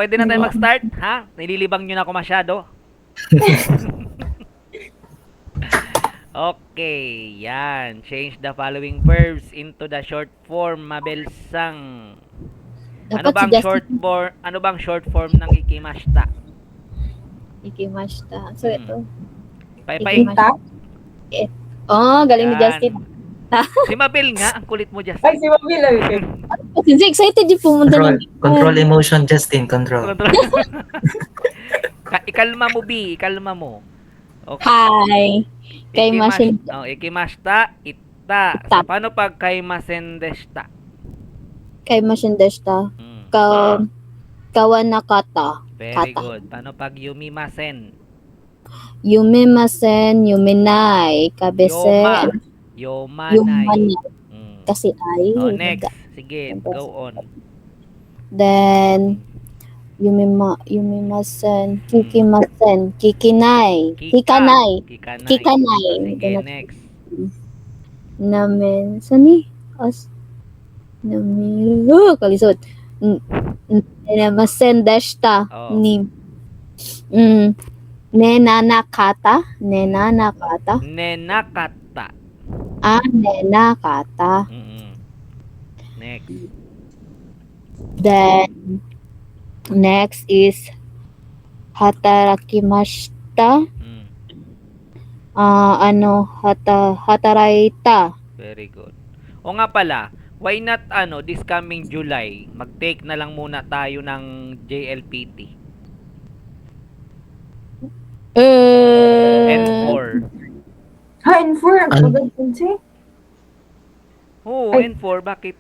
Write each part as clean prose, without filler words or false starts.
pwede na tayo mag-start, ha? Nililibang nyo na ako masyado. Okay, yan. Change the following verbs into the short form, mabelsang. Ano Dapat si bang Justin short form ng ikimashita? ikimashita. So, ito. Paypay. Kita? Galing ni Yan. Justin. Si Mabel nga, ang kulit mo, Ay, Justin. si Mabila. Kasi excited yung pumunta Control, ng... control emotion, Justin, control. Ikalma mo, B. Ikalma mo. Okay. Hi. Kay Masin. Ikimashita, ita. So, paano pag kay masendeshita? Kay Masindeshta. Kawanakata. Very Kata. good. Paano pag yumimasen? Yumimasen, yuminay, kabesen, Yomanay. yumanay. Kasi ay. Next. Sige, go on. Then, yumimasen, kikimasen, kikinay, kikanay, kikanay. Sige, next. Namin, sani? Namin, kalisod. Masendeshta. Oh. Nenanakata. Nenakata. Nenakata. Next. Then, next is hatarakimashita. Hataraita. Very good. O nga pala, why not this coming July, mag-take na lang muna tayo ng JLPT. N4. Ha, N4. Agad din siya. Oo, N4. Bakit?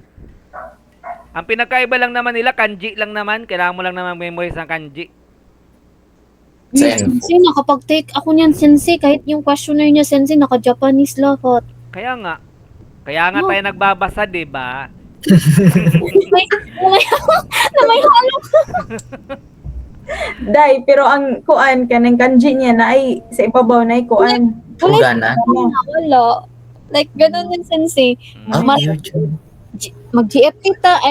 Ang pinakaiba lang naman nila, kanji lang naman. Kailangan mo lang naman memorize ng kanji. Sensei, nakapag-take ako niyan, Sensei. Kahit yung questionnaire niya, Sensei, naka-Japanese lahat. Kaya nga tayo nagbabasa, 'di ba? May halo. Day, pero ang kuan kanang kanji niya na ay sa ibabaw na ay kuan. Fugana. Wala. Like, ganun din, Sensei. Mag-GFT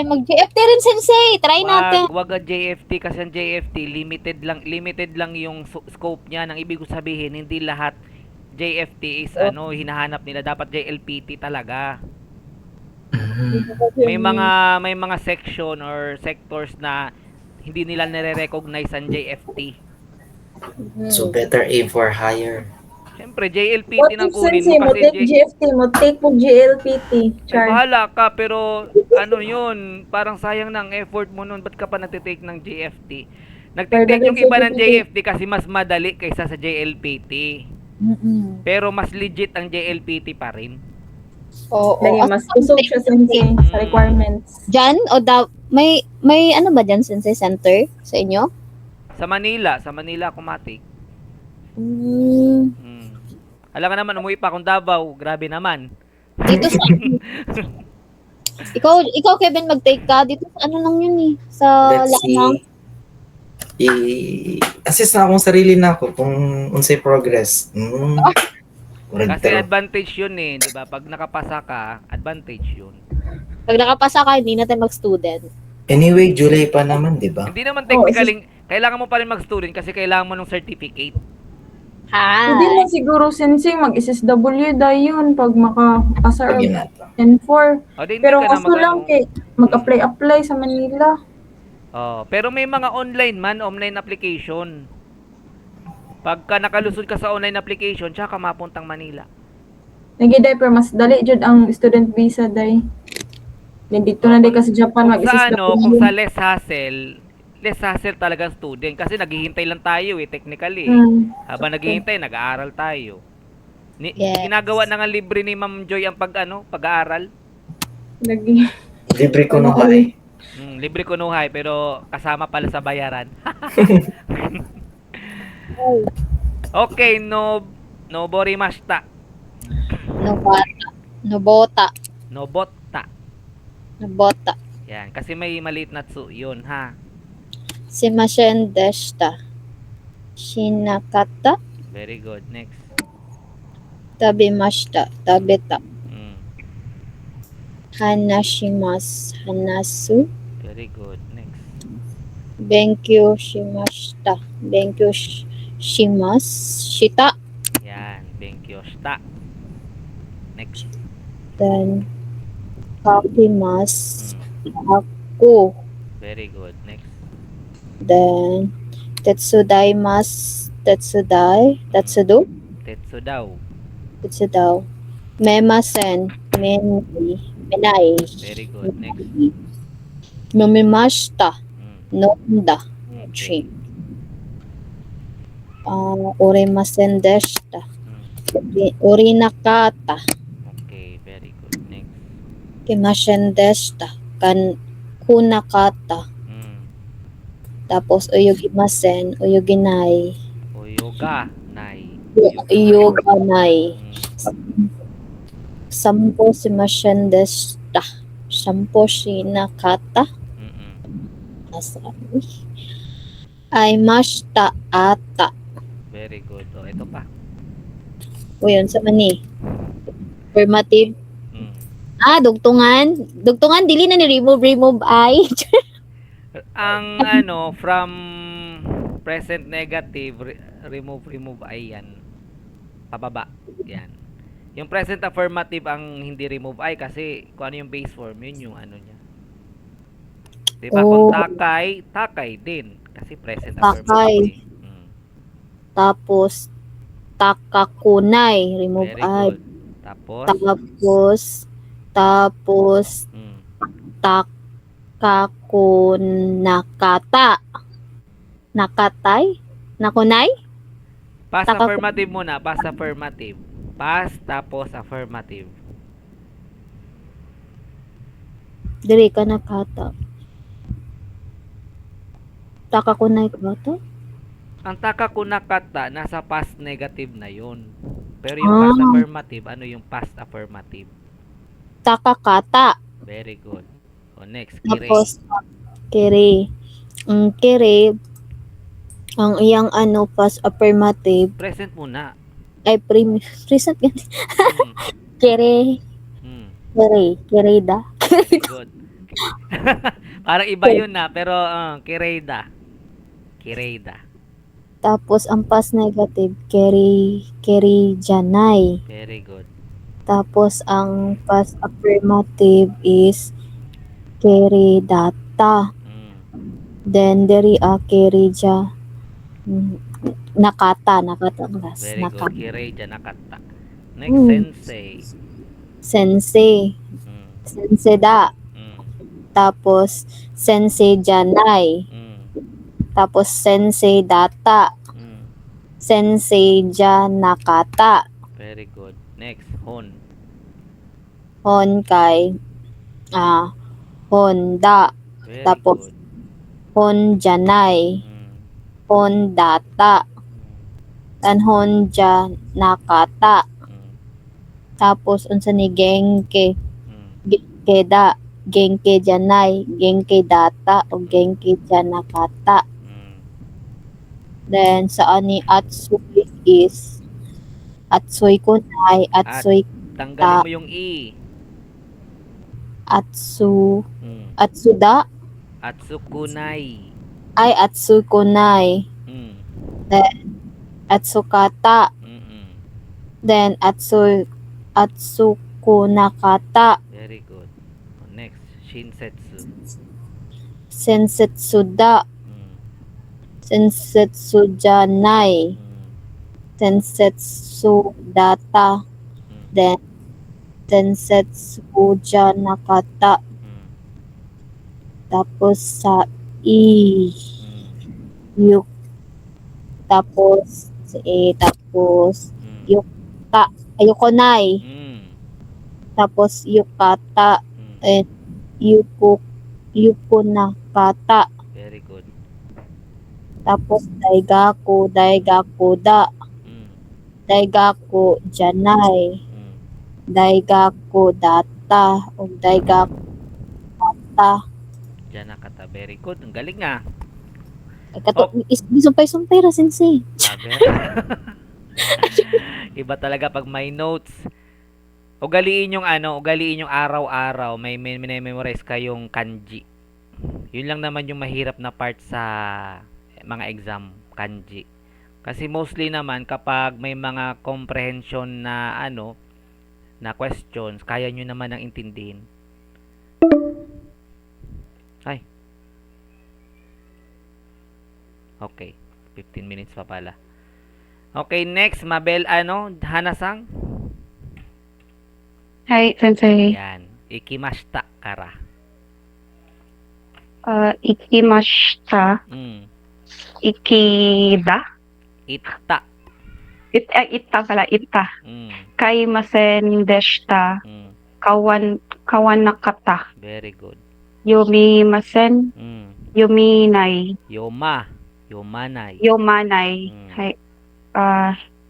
mag-GFT rin, Sensei. Try natin. Wag ang JFT kasi ang JFT limited lang yung scope niya. Nang ibig sabihin, hindi lahat JFT is hinahanap nila. Dapat JLPT talaga. May mga section or sectors na hindi nila nire-recognize ang JFT. So better aim for higher. Siyempre, JLPT nang kunin Sensei, mo mo kasi take GFT, mo take mo GLPT. Ay, bahala ka, pero yun, parang sayang ng effort mo nun. Ba't ka pa nagtitake ng JFT? Nagtitake yung iba ng JFT kasi mas madali kaysa sa JLPT. Pero mas legit ang JLPT pa rin. Oo. Dahil mas kusog siya, Sensei, sa requirements. Diyan, may ano ba dyan, Sensei, center sa inyo? Sa Manila ako matik. Alam ka naman, umuwi pa akong Davao. Grabe naman. Dito sa... ikaw, Kevin, mag-take ka. Dito sa ano lang yun eh. Sa Let's Lanang. I-assess na akong sarili na ako kung unsay progress. Kasi advantage yun eh, di ba? Pag nakapasa ka, advantage yun. Pag nakapasa ka, hindi na tayo mag-student. Anyway, July pa naman, di ba? Hindi naman technically, kailangan mo pa rin mag-student kasi kailangan mo ng certificate. Hindi lang siguro, Sensei, mag-SSW dahil yun pag makapasa Pag yun natin. N4. Pero ka na kaso lang mag-apply sa Manila. Pero may mga online application. Pagka nakalusod ka sa online application, tsaka mapuntang Manila. Nagiday, pero mas dali jud ang student visa dahil. Dito na din kasi Japan mag-SSW. Kung sa less hassle talaga student kasi naghihintay lang tayo technically. Habang naghihintay, nag-aaral tayo. Ginagawa na nga libre ni Ma'am Joy ang pag-aaral. Libre ko nuhay. Libre ko nuhay pero kasama pala sa bayaran. Okay, noborimashita. Nobota. Yan, kasi may maliit na tsu yun, ha? Simasen deshita. Shinakata. Very good. Next. Tabemashita. Tabeta. Hanashimasu. Hanasu. Very good. Next. Benkyo shimashita. Benkyo shimashita. Yan, benkyoshita. Next. Then, kakimasu. Mm. Ako. Very good. Next. Then, tetsudaimasu. Tetsudo. Tetsu daw. Tetsudo. Memasen. Menai. Very good. Next. Nomimashita. Mm. Nonda. Okay. Drink. Oremasen deshita. Mm. Orinakata. Okay, very good. Next. Kimasen deshita. Kunakata. Mm. Tapos uyugimasen. Uyuginai. O yoga. Nai. Yoganai. Mm. Sampo shimasen deshita. Sampo shinakata. Mm-mm. Asami. Aimashita ata. Very good. O, ito pa. O yun, sa mani. Affirmative. Mm. Dugtungan. Dugtungan, dili na ni remove ay. Ang from present negative, remove ay yan. Pababa. Yan. Yung present affirmative ang hindi remove ay kasi kung ano yung base form, yun yung ano niya. Diba? Kung Oh. takay din. Kasi present Takay. affirmative. Mm. Tapos, takakunay. Remove Very ay. good. Tapos, Tapos, mm. takakunakata. Nakatay? Nakunay? Past Taka- affirmative muna. Past affirmative. Past, tapos affirmative. Diri ka nakata. Takakunay ka ba to? Ang takakunakata, nasa past negative na yun. Pero yung past affirmative, ano yung past affirmative? Takakata. Very good. O next, kire. Tapos, kere. Kere, ang iyang past affirmative, Present muna. ay present ganun. Mm. Kere, Mm. kereda. Very good. Parang iba yun na, pero kireda. Kireda. Tapos, ang past negative, keri janay. Very good. Tapos, ang past affirmative is keri data. Mm. Then, deri kerija. Nakata ang last. Very good. Nakata. Kireda nakata. Next, Mm. sensei. Sensei. Mm. Sensei da. Mm. Tapos, sensei janay. Mm. Tapos, sensei data. Mm. Sensei nakata. Very good. Next, hon. Hon kay Honda. Very Tapos, good. Hon janay. Mm. Hon data. Mm. Then, hon nakata. Mm. Tapos, unsa ni genke. Mm. Genkeda. Genke janay. Genke data. O genke nakata. Mm. Then, sa ani Atsui is Atsui kunay, Atsui Tanggalin mo yung i. Mm. Atsuda, Atsukunai. ay Atsu kunay. Mm. Then, Atsukata. Mm-mm. Then, Atsukunakata. Very good. Next, shinsetsu. Sensetsuda. Mm. Sensetsu janay. Mm. Sensetsu data. Mm. Then, Sensetsu nakata. Mm. Tapos, sa I. Mm. Yuk. Tapos, Mm. ayukonay. Mm. Tapos, yukata. Mm. Yukunakata. Very good. Tapos, daigakuda. Mm. Daigaku janay. Mm. Daigaku data. O daigaku data. Diyan nakata. Very good. Ang galing nga. Sumpay-sumpay ra, sensei. Sabi. Iba talaga pag may notes. Ugaliin yung araw-araw. May memorize kayong kanji. Yun lang naman yung mahirap na part sa mga exam kanji. Kasi mostly naman kapag may mga comprehension na na questions, kaya nyo naman ang intindihin. Ay. Okay. 15 minutes pa pala. Okay, next, Mabel, Hanasang? Hi, Sensei. Yan. Ikimashita kara. Ikimashita. Mm. Ikida. Itta. Itta pala, itta. Mm. Kaimasen deshita. Mm. Kawanakata. Very good. Yomimasen. Mm. Yominai. Yomanay. Yomanay. Mm. Hi.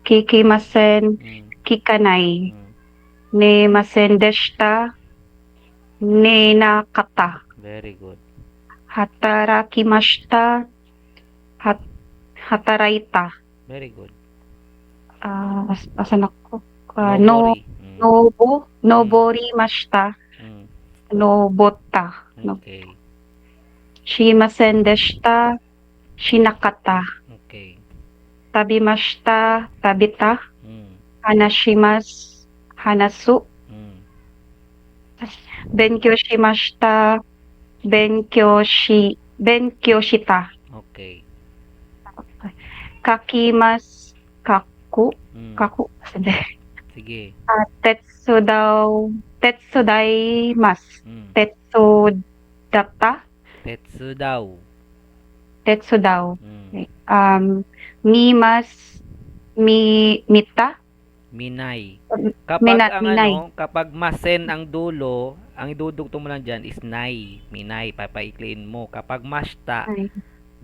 Kikimasen. Mm. Kikanay. Mm. Nemasen deshita. Nenakata. Very good. Hatarakimashita. Hataraita. Very good. Asan ako? No, Nobori. Mm. noborimashita. Mm. Nobota. No. Okay. Shimasen deshita. Shinakata. Okay. Tabimashita. Tabita. Mm. Hanashimasu. Hanasu. Mm. Benkyou shimashita. Benkyou shita. Okay. Kakimasu. Kaku. Mm. Kaku. Sige. Tetsudaimasu. Mm. Tetsudata. Tetsu daw. Tetsudao. Mm. Mita. Minay. Kapag Minay. kapag masen ang dulo, ang idudugtong mo lang dyan is nay. Minay, papaikliin mo. Kapag mashta, Ay,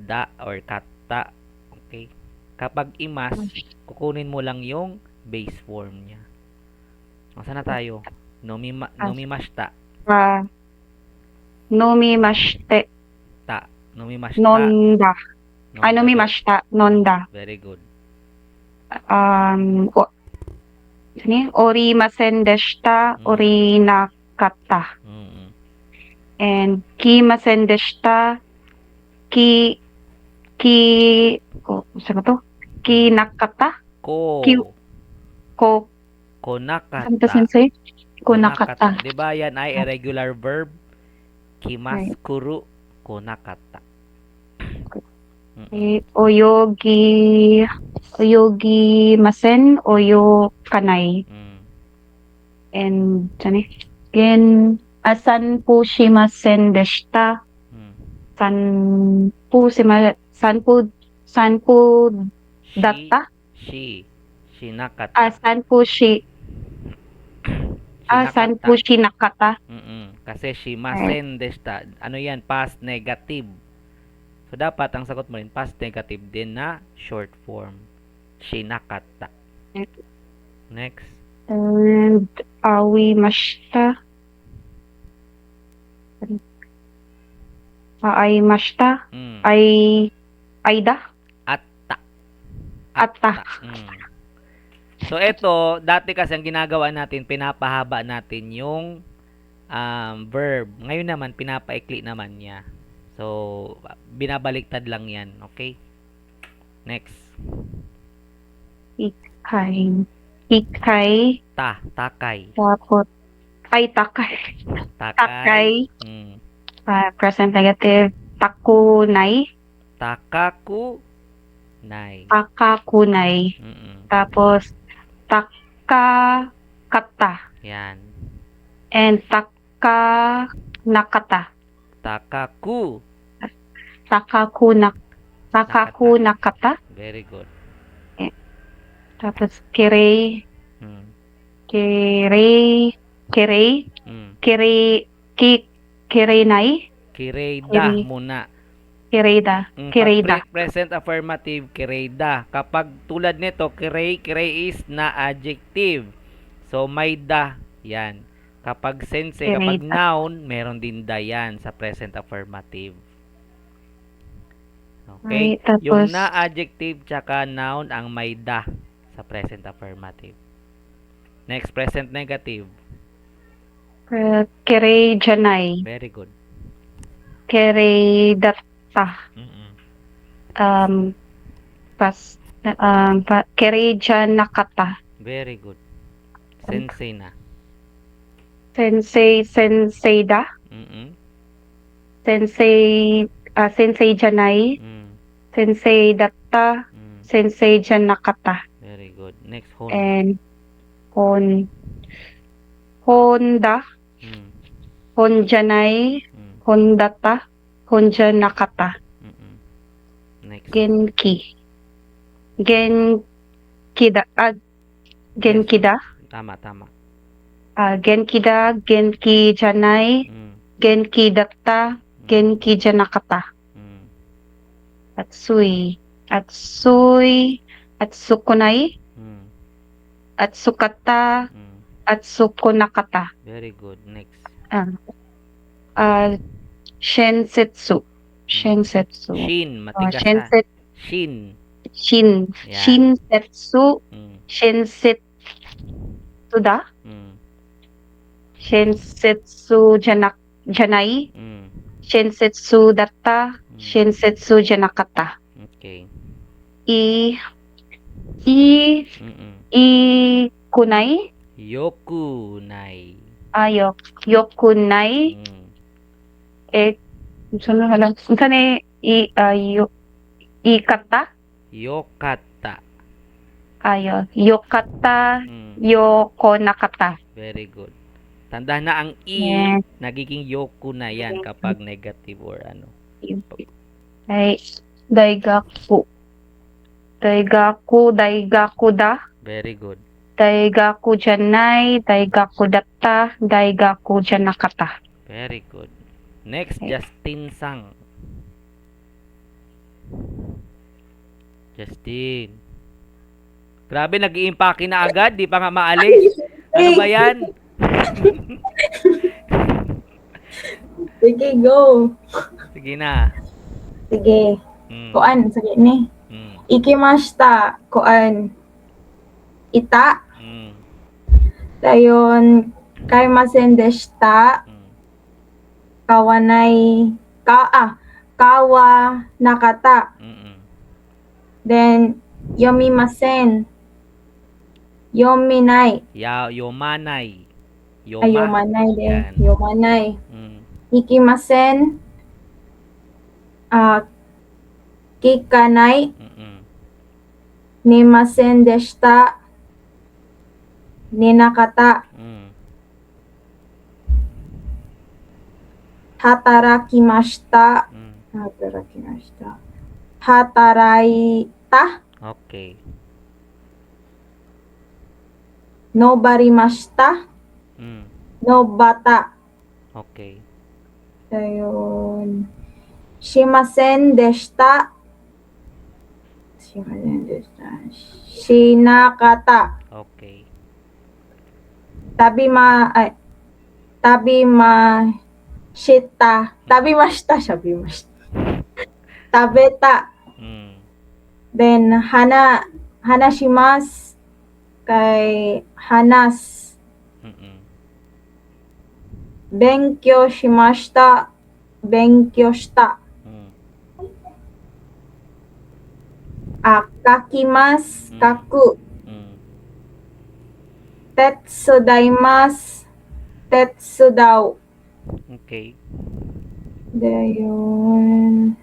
da or kata. Okay? Kapag imas, kukunin mo lang yung base form niya. Saan na tayo? Nomimashta. Nomimashite. Ta. Nomimashta. Nonda. Nonda. Nomimashita. Nonda. Very good. Orimasen deshita. Orinakata. Mm-mm. And kimasen deshita. Saan ba to? Kinakata. Ko. Konakata. Saan to, Sensei? Konakata. Diba yan ay irregular verb? Kimaskuru konakata. Oyogi masen. Oyokanay. Mm. And, san po shimasen deshita. Mm. San po data. Shinakata. San po shinakata. Kasi shimasen deshita. Ano yan? Past negative. So, dapat ang sagot mo rin, past negative din na short form. Shinakata. Next. And awimashita. Aimashita. Mm. Aida. Atta. Atta. Mm. So, ito, dati kasi ang ginagawa natin, pinapahaba natin yung verb. Ngayon naman, pinapaikli naman niya. So, binabaliktad lang yan. Okay? Next. Ikay. Takay. Tapos, takay. Takay. Mm. Present negative. Takunay. Takakunay. Takakunay. Mm-mm. Tapos, takakata. Yan. And takanakata. Takakunakata. Very good. Tapos, kirei. Mm. Kirei. Mm. Kirenay. Kireda muna. Kireda. Pag present affirmative, kireda. Kapag tulad nito, kirei is na adjective. So, may da. Yan. Kapag sense, kapag noun, meron din da yan sa present affirmative. Okay? Ay, tapos, yung na adjective tsaka noun ang may da sa present affirmative. Next, present negative. Kirei janay. Very good. Kereidata. Mm-mm. Kereja Nakata. Very good. Sensei na. Senseida. Mm-mm. Sensei Janai. Mm. Sensei Datta. Mm. Sensei Janakata. Very good. Next, Hon. And Honda. Mm. Honjanai. Mm. Hondata. Honjanakata. Mm-mm. Next. Genki. Genkida. Yes. Genkida. Tama, tama. Genkida. Genki Janai. Mm. Genki Datta. Genki Janakata. Mm. Atsui. Atsukunai. Mm. Atsukata. Mm. Atsukunakata. Very good. Next. Shensetsu. Shensetsu. Shin. Matigas ha. Shin. Yan. Shinsetsu. Mm. Shinsetsuda. Mm. Shinsetsu Janai. Mm. Shinsetsu Datta. Shinsetsu Janakata. Okay. I Mm-mm. Kunai. Yoku nai. Yokunai. Mm. Ikata. Yokata. Yokata. Mm. Yokonakata. Very good. Tandaan na ang Yes. nagiging yoku na yan kapag negative or ano. Ay, Daigaku. Daigakuda. Very good. Daigaku Janai. Daigaku Datta. Daigaku Janakata. Very good. Next, Okay. Justin Sang. Justin. Grabe, nag-iimpake na agad. Di pa nga maalis. Ano ba yan? Sige, go. Sige na. Sige. Mm. Kuan, sige ni. Mm. Ikimashita. Kuan. Ita. Mm. Dayon, kaimasen deshita. Mm. Kawa nakata. Mm. Then, yomimasen. Yominai. Yomanay. Ay, yomanay din. Yan. Yomanay. Mm. Ikimasen. Kikanai. Mm. Nimasen deshita. Ninakata. Mm. Hatarakimashita. Mm. Hataraita. Okay. Nobarimashita. Mm. Nobata. Okay. Ayun. Shimasen deshita. Shinakata. Okay. Tabimashita. Tabeta. Mm. Then, hanashimasu. Kay hanas. Mm. Benkyou shimashita. Benkyou shita. Mm. Kakimasu. Kaku. Mm. Tetsudaimasu. Tetsudau. Okay. Dayon.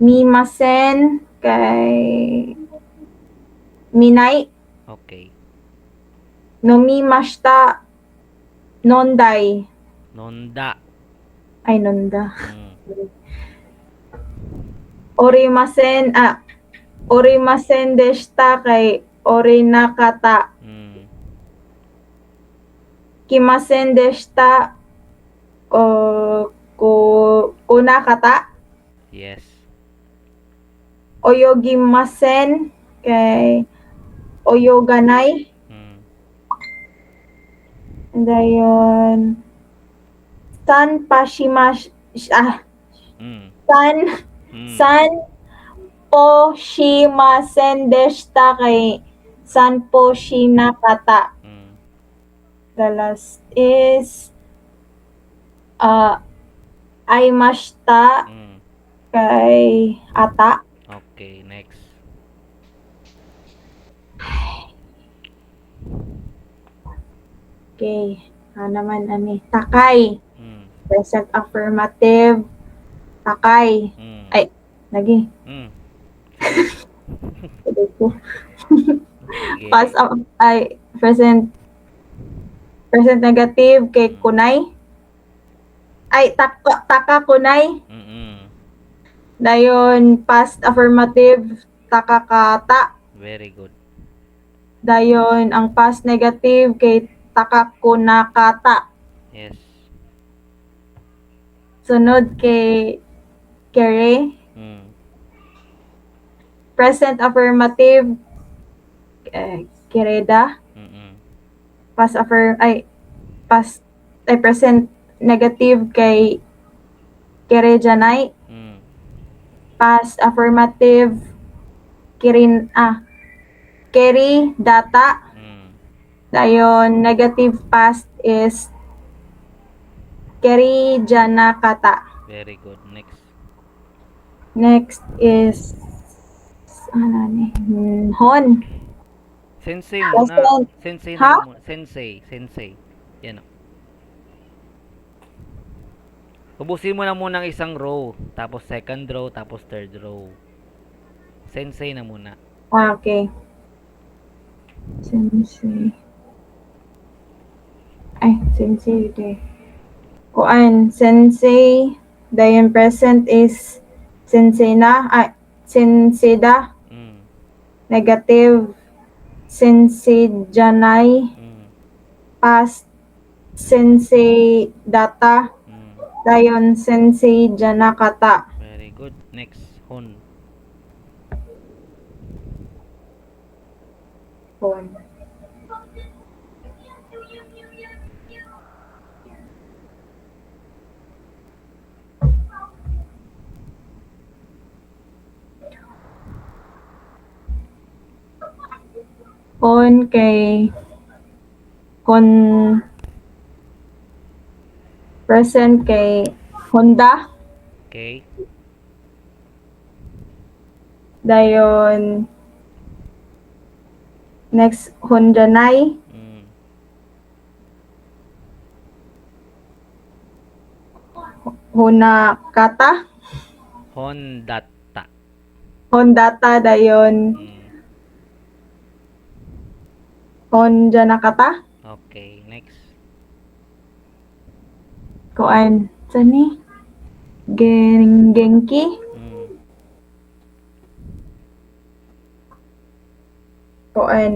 Mimasen. Kay minai. Okay. Nomimashita. Nondai. Nonda. Ay, nonda. Mm. Orimasen deshita kay orinakata. Mm. Kimasen deshita kunakata. Yes. Oyogimasen kay oyoganay. Mm. Dayon. San Mm. Mm. San po shimasen deshita kay san po shinakata. Aimashita Mm. kay ata. Okay, next. Okay. Naman ani. Takay. Mm. Present affirmative. Takay. Mm. Ay, lagi. Mm. Sige. Sabi ko. Sige. Ay, present negative kay kunay. Ay, taka kunay. Mm. Dayon past affirmative takakata. Very good. Dayon ang past negative kay takakunakata. Yes. Sunod kay kere. Mm. Present affirmative kereda. Mm. Past present negative kay kerejanay. Mm. Past affirmative keri data. Mm. Dayon negative past is keri janakata. Very good. Next. Next is hon. Sensei muna. Present. Sensei Ha? na muna. Sensei. Yan o. Ubusin mo na muna ang isang row, tapos second row, tapos third row. Sensei na muna. Okay. Sensei. Ay, sensei ito. Kuan, sensei. Dayon present is sensei na. Ay, senseda. Mm. Negative sensei janay. Mm. Past sensei data. Mm. Dayon sensei janakata. Very good. Next. Hon. Hon. Hon kay present kay Honda. Okay. Dayon next Hondanay. Mm. Hunakata. Hondata. Hondata dayon Mm. Honjanakata. Okay. Next. Kuan sani Genki. Mm. Kuan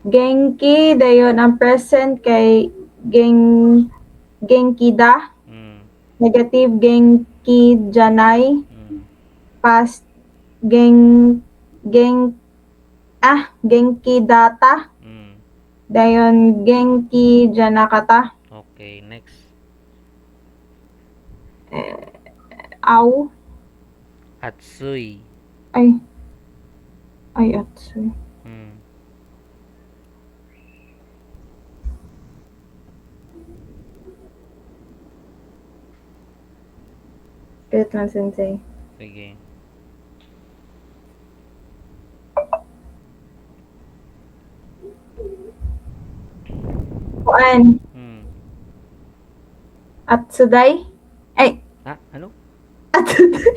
Genki dayon ang present kay Genkida. Mm. Negative Genki janay. Mm. Past Genki data. Mm. Dayon Genki janakata. Okay. Next. Aw. Atsui. Ay. Atsu. Mm. Wait lang, sensei. Sige. Kuan. Mm. Atsuday. Ay. Ha? Ano? Atsuday.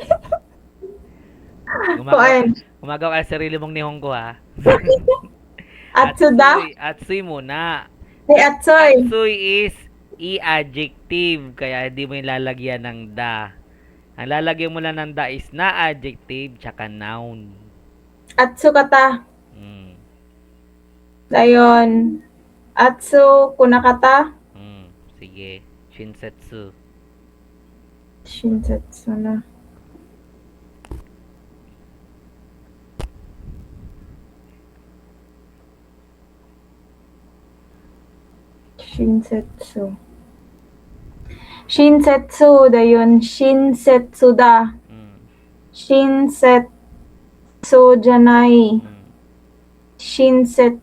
Kuan. Gumagawa ka sa sarili mong nihonggo ha. Atsuda. Atsui muna. Ay, atsoy. Atsui is i-adjective, kaya hindi mo yung lalagyan ng da. Ang lalagyan mo lang ng da is na adjective tsaka noun. Atsu kata. Mm. Dayon. Atsu kunakata. Mm. Sige. Shinsetsu. Shinsetsu na. Shinsetsu. Shinsetsu dayon Shinsetsuda. Mm. Shinsetsu janai. Mm. Shinsetsu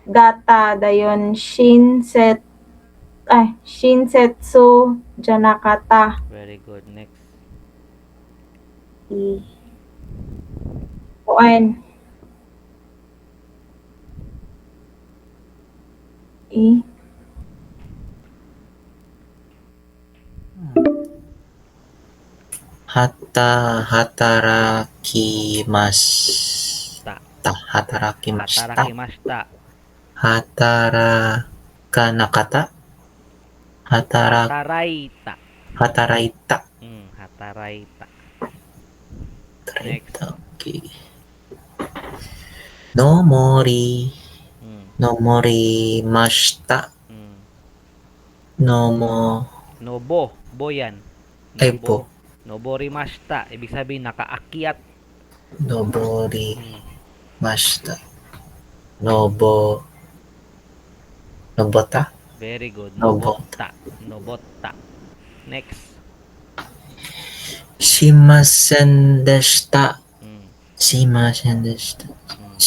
data dayon Shinsetsu Shinsetsu Janakata. Very good. Next. I. Kuan. I. Hatarakimashita. Hatarakimashita. Hatarakimashita. Hatarakanakata. Hataraita. Hataraita. Hataraita. Next. Hataraita. Okay. Nomori. Nomorimashita. Mm. Nomo. Nobo. Bo yan. Ay po. Noborimashita. Ibig sabihin, nakaakyat. Noborimashita. Nobo. Nobota. Very good. Nobota. Nobota. Next. Shimasen deshita. Mm. Shimasen deshita. Mm.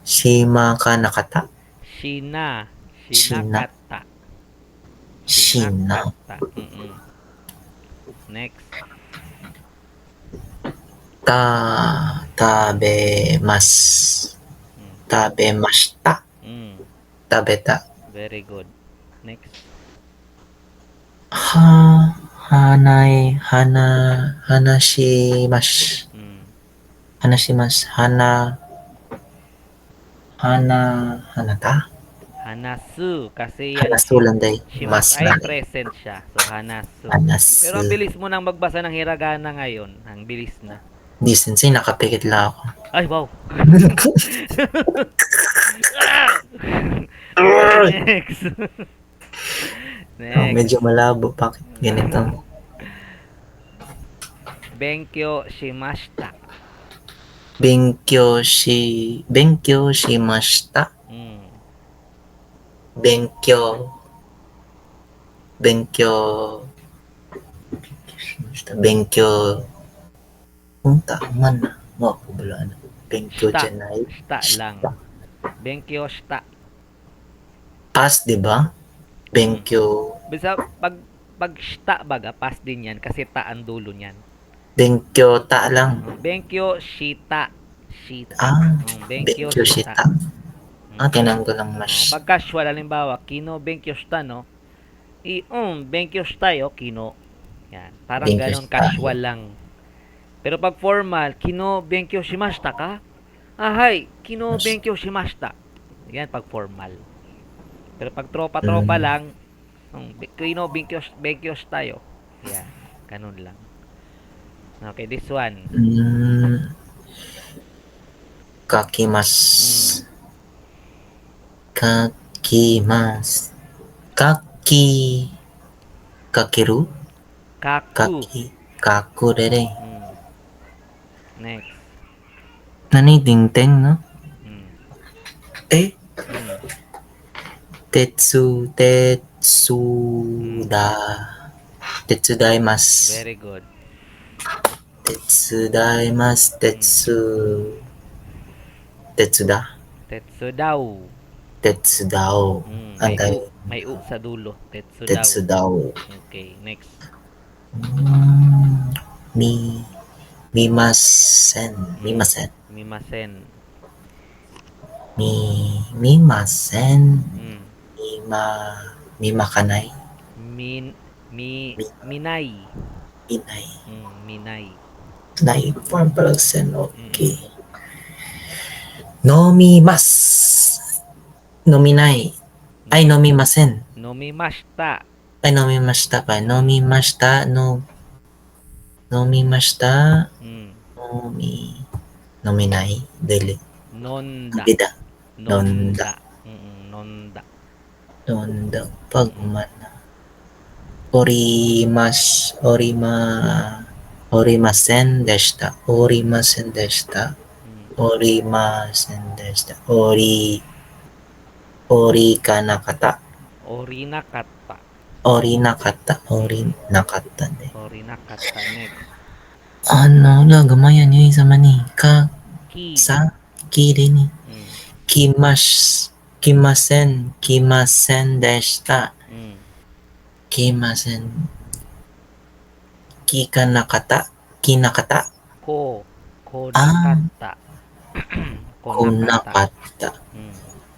Shima ka nakata. Shina. Shina. Shinakata. Shina. Shinakata. Next. Tabemas. Mm. Tabemashita. Mm. Tabeta. Very good. Next. Hanashimash. Mm. Hanashimash. Hanata. Hanasu. Kasi yan. Hanasulanday. Shimas Mas ay na. present siya. So, hanasu. Hanasu. Pero ang bilis mo nang magbasa ng hiragana ngayon. Ang bilis na. Di sensei, nakapikit lang ako. Ay, wow. Next. Next. Medyo malabo. Bakit ganito? Benkyo shimashita. Benkyo shimashita. Mm. Benkyo kung tama na. Wala na. Benkyo Shita. janai. Shita lang. Benkyo shita. Pas, di ba? Benkyo. Bisa pag shita baga, pas din yan kasi ta ang dulo niyan. Benkyo ta lang. Benkyo shita. Shita. Benkyo shita. shita. Tinanggal lang mas. Pag casual, halimbawa, kino benkyo shita, no? Benkyo shita yo, kino. Yan. Parang Benkyo ganon shita. casual lang. Pero pag formal, kino benkyo shimashita ka? Hay, kino benkyo shimashita. Yan pag formal. Pero pag tropa-tropa lang, kino benkyo shita yo. Yan. Ganun lang. Okay, this one. Kakimas. Kakiru? Kaku. Kaku dere. Next. Nani tingteng, no? Tetsudaimasu. Very good. Tetsudaimasu. Tetsudao. Tetsudao. May u sa dulo. Tetsudao. Tetsudao. Okay, next. Mimasen. Mimasen. Mimasen. Mimakanay. Minay. Inay. Minay. Nai form person. Okay. Nomimas. Nominay. Ay, nomimasen. Nomimashita. Ay, nomimashita pa. Nomimashita. Nomimashita. Nominay. Dili. Nonda. Bida. Nonda. Nonda. Pagmana. Orimasen deshita. Orimasen deshita. Ori kanakata. Orinakata. Orinakata. Next. Gamayan yun sa mani. Ki. Ki din ni. Kimash. kimasen deshita. Mm. Kimasen. Kinakata. Ko. Ko Ah, nakata. Ko nakata. kunakata. Mm.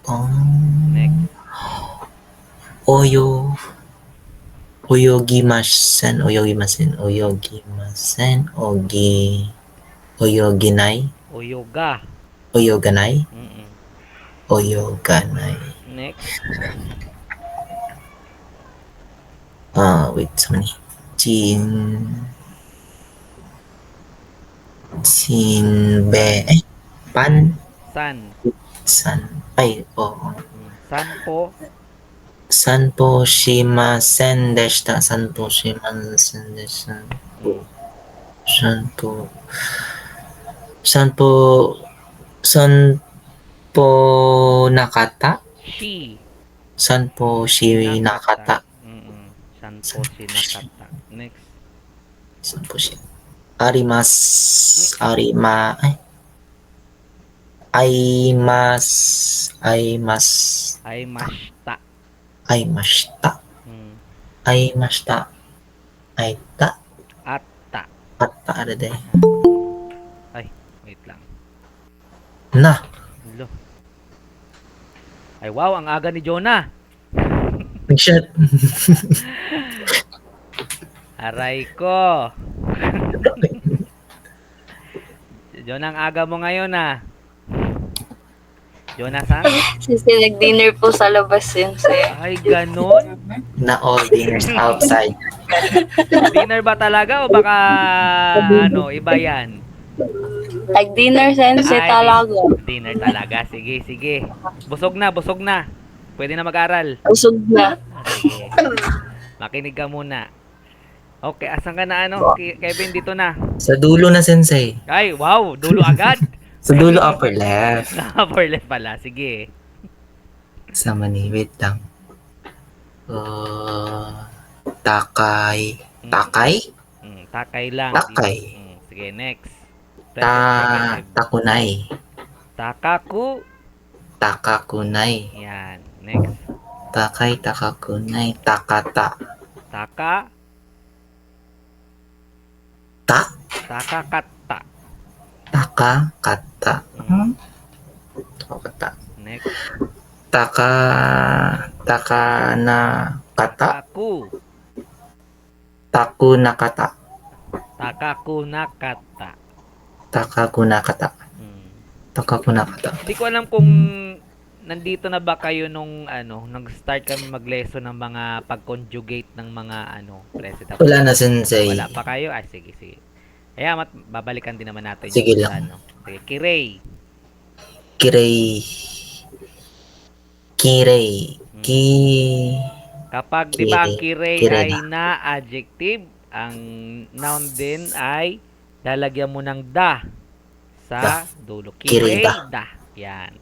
Oh. Next. Oyo. Oyogimasen. Oyoginai. Uyoga. Oyoganai. Mm. Oyoganai. Next. Wait, so many. Chinbe. Pan. San. San. Ay, oo. San po. Sanpo shimasen deshita. Sanpo shimasen deshita. Mm. Sanpo. Sanpo. Sanpo nakata. Shi. Sanpo shi nakata. Mm. San po si nakata. Next. Sanpo shi. Arimas. Arima. Aimas. Ay mashita. Aimashita. Mm. Aimashita. Aita. Atta. Atta ada deh. Ay, wait lang. Nah. Lo. Ay wow, ang aga ni Jonah. Shit. Aray ko. Jonah, ang aga mo ngayon ah. Jonah-san? Sensei, nag-dinner po sa labas, Sensei. Ay, ganun? Na all dinners outside. Dinner ba talaga o baka ano, iba yan? Nag-dinner, Sensei, Ay, talaga. Dinner talaga. Sige, sige. Busog na, busog na. Pwede na mag-aral. Usog na. Sige. Makinig ka muna. Okay, asan ka na ano? Kevin, dito na. Sa dulo na sensei. Ay, wow, dulo agad. Sa dulo upper left. Upper left pala. Sige. Sama ni, wait lang. Takay. Takay? Takay lang. Takay. Sige, next. Present progressive. Takunay. Takaku. Takakunay. Yan. Next. Takay, takakunay. Takata. Taka. Ta. Takakata. Takakata. Takakata. Next. Takanakata. Taku. Takunakata. Takakunakata. Takakunakata. Hmm. Takakunakata. Hindi ko alam kung nandito na ba kayo nung ano, nag-start kami mag-lesson ng mga pag-conjugate ng mga ano, president. Wala na sensei. Wala pa kayo? Ay, sige, sige. Kaya babalikan din naman natin Sige yung lang. ano. Sige, Kirei. Kirei. Kirei. Kapag 'di ba ang kirei Kirei ay na adjective, ang noun din ay lalagyan mo ng da sa dulo. Kirei Kirei da. Yan.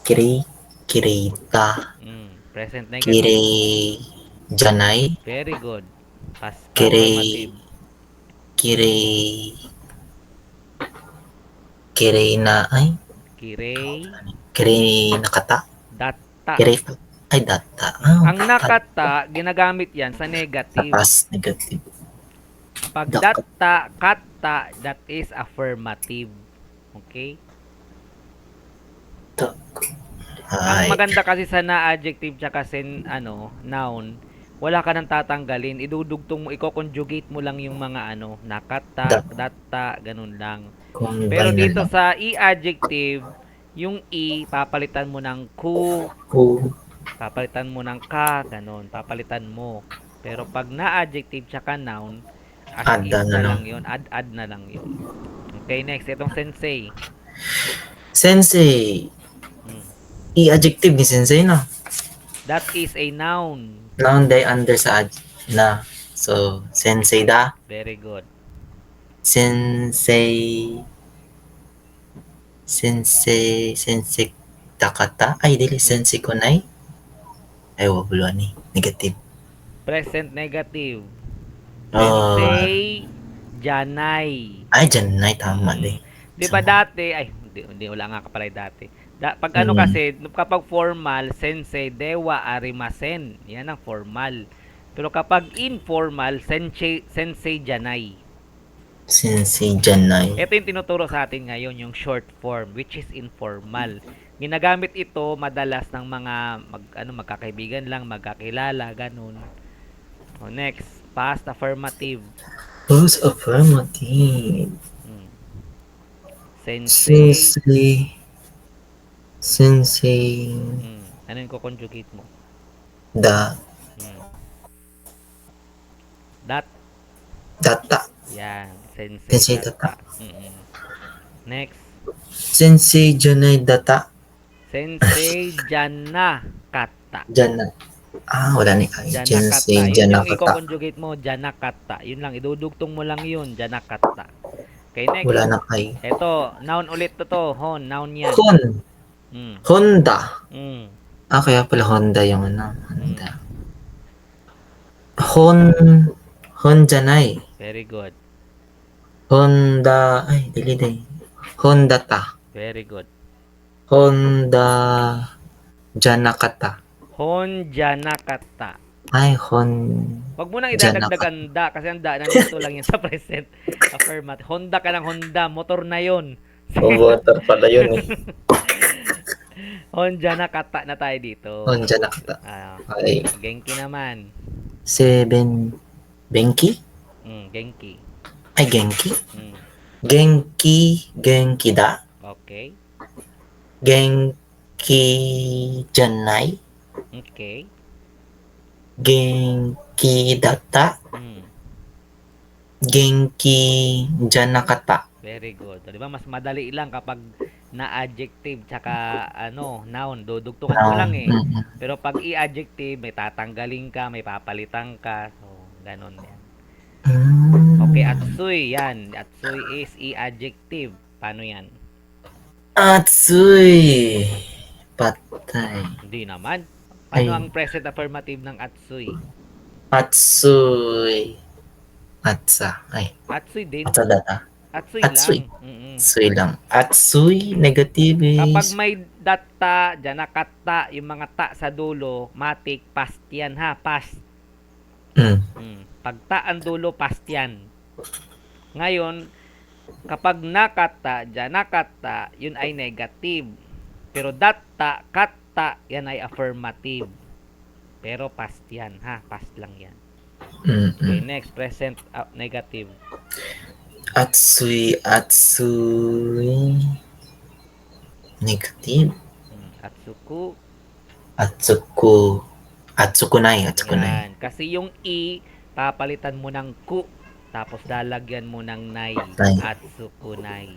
Kireita. Present negative. Kirei janai. Very good. Past Kirei. affirmative. Kirei na ay. Kirei Kirei nakata. datta. Kirei ay data. Ang nakata, ginagamit yan sa negative. Tapos negative. Pag datta, kata, that is affirmative. Okay? Ang Ay. maganda kasi sa na-adjective tsaka noun, wala ka nang tatanggalin. Idudugtong mo, i-conjugate mo lang yung mga nakata, datta, ganun lang. Pero dito sa i-adjective, yung i, papalitan mo ng ku, papalitan mo ng ka, ganun, papalitan mo. Pero pag na-adjective tsaka noun, as Add is na na lang. lang yun, add na lang yun. Okay, next, itong sensei. Sensei. I-adjective ni sensei na. That is a noun. Noun day under sa na. So, sensei da. Very good. Sensei takata. Ay, dili. Sensei kunay. Ay, wabuluan ni. Negative. Present negative. Oh. Sensei janai. Ay, dyan na. Tama din. Di ba dati, ay, hindi wala nga ka pala dati. Pag ano Mm. kasi, kapag formal, sensei dewa arimasen. Yan ang formal. Pero kapag informal, sensei janai. Sensei Janai. Ito yung tinuturo sa atin ngayon, yung short form, which is informal. Ginagamit ito madalas ng mga magkakaibigan lang, magkakilala, ganun. O, next, past affirmative. Who's affirmative? Hmm. Sensei. Sensei. Ano yung kukonjugate mo? Da. Hmm. Dat. Data. Yan. Sensei, Sensei data. data. Next. Sensei Janai Data. Sensei jana kata. Jana. Wala ni ay. Janakata. Sensei Yun yung Janakata. i-conjugate mo, janakata. Yun lang, idudugtong mo lang yun, janakata. Okay, next. Wala na kay. Ito, noun ulit to. Hon, noun yan. Hon. Mm. Honda. Mm. Kaya pala Honda yung ano. Mm. Honda. Hon Janai. Very good. Honda. Ay, dili. Honda ta. Very good. Honda Janakata. Hon, janakata. Ay, Wag mo nang idadagdag ang da kasi ang da nandito lang yan sa present affirmative. Honda ka ng Honda, motor na yon. Water pala yun eh. Hon, janakata na tayo dito. Hon Janakata. Ay. Genki naman. 7. Benki? Genki. Ay, Genki? Mm. Genki da? Okay. Genki Janai? Okay. Genki data? Mm. Genki Janakata? Very good. Di ba mas madali lang kapag na-adjective tsaka noun, dudugtungan mo lang eh. Pero pag i-adjective, may tatanggalin ka, may papalitan ka. So, ganun yan. Okay, atsui yan. Atsui is i-adjective. Paano yan? Atsui. Patay. Hindi naman. Paano Ay. ang present affirmative ng atsui? Atsui. Atsa. Ay, Atsui din. atsa data. Atsui Atsui. lang. Atsui lang. Atsui, negative Kapag is... may data, janakata, yung mga ta sa dulo, matik, past yan ha. Past. Pag ta ang dulo, past yan. Ngayon, kapag nakata, janakata, yun ay negative. Pero data, kata, yan ay affirmative. Pero past yan ha. Past lang yan. Okay, next, present negative. Atsui. Negative. Atsuku. Atsukunai. Yan. Kasi yung i, papalitan mo ng ku, tapos lalagyan mo ng nai. Nai. Atsukunai.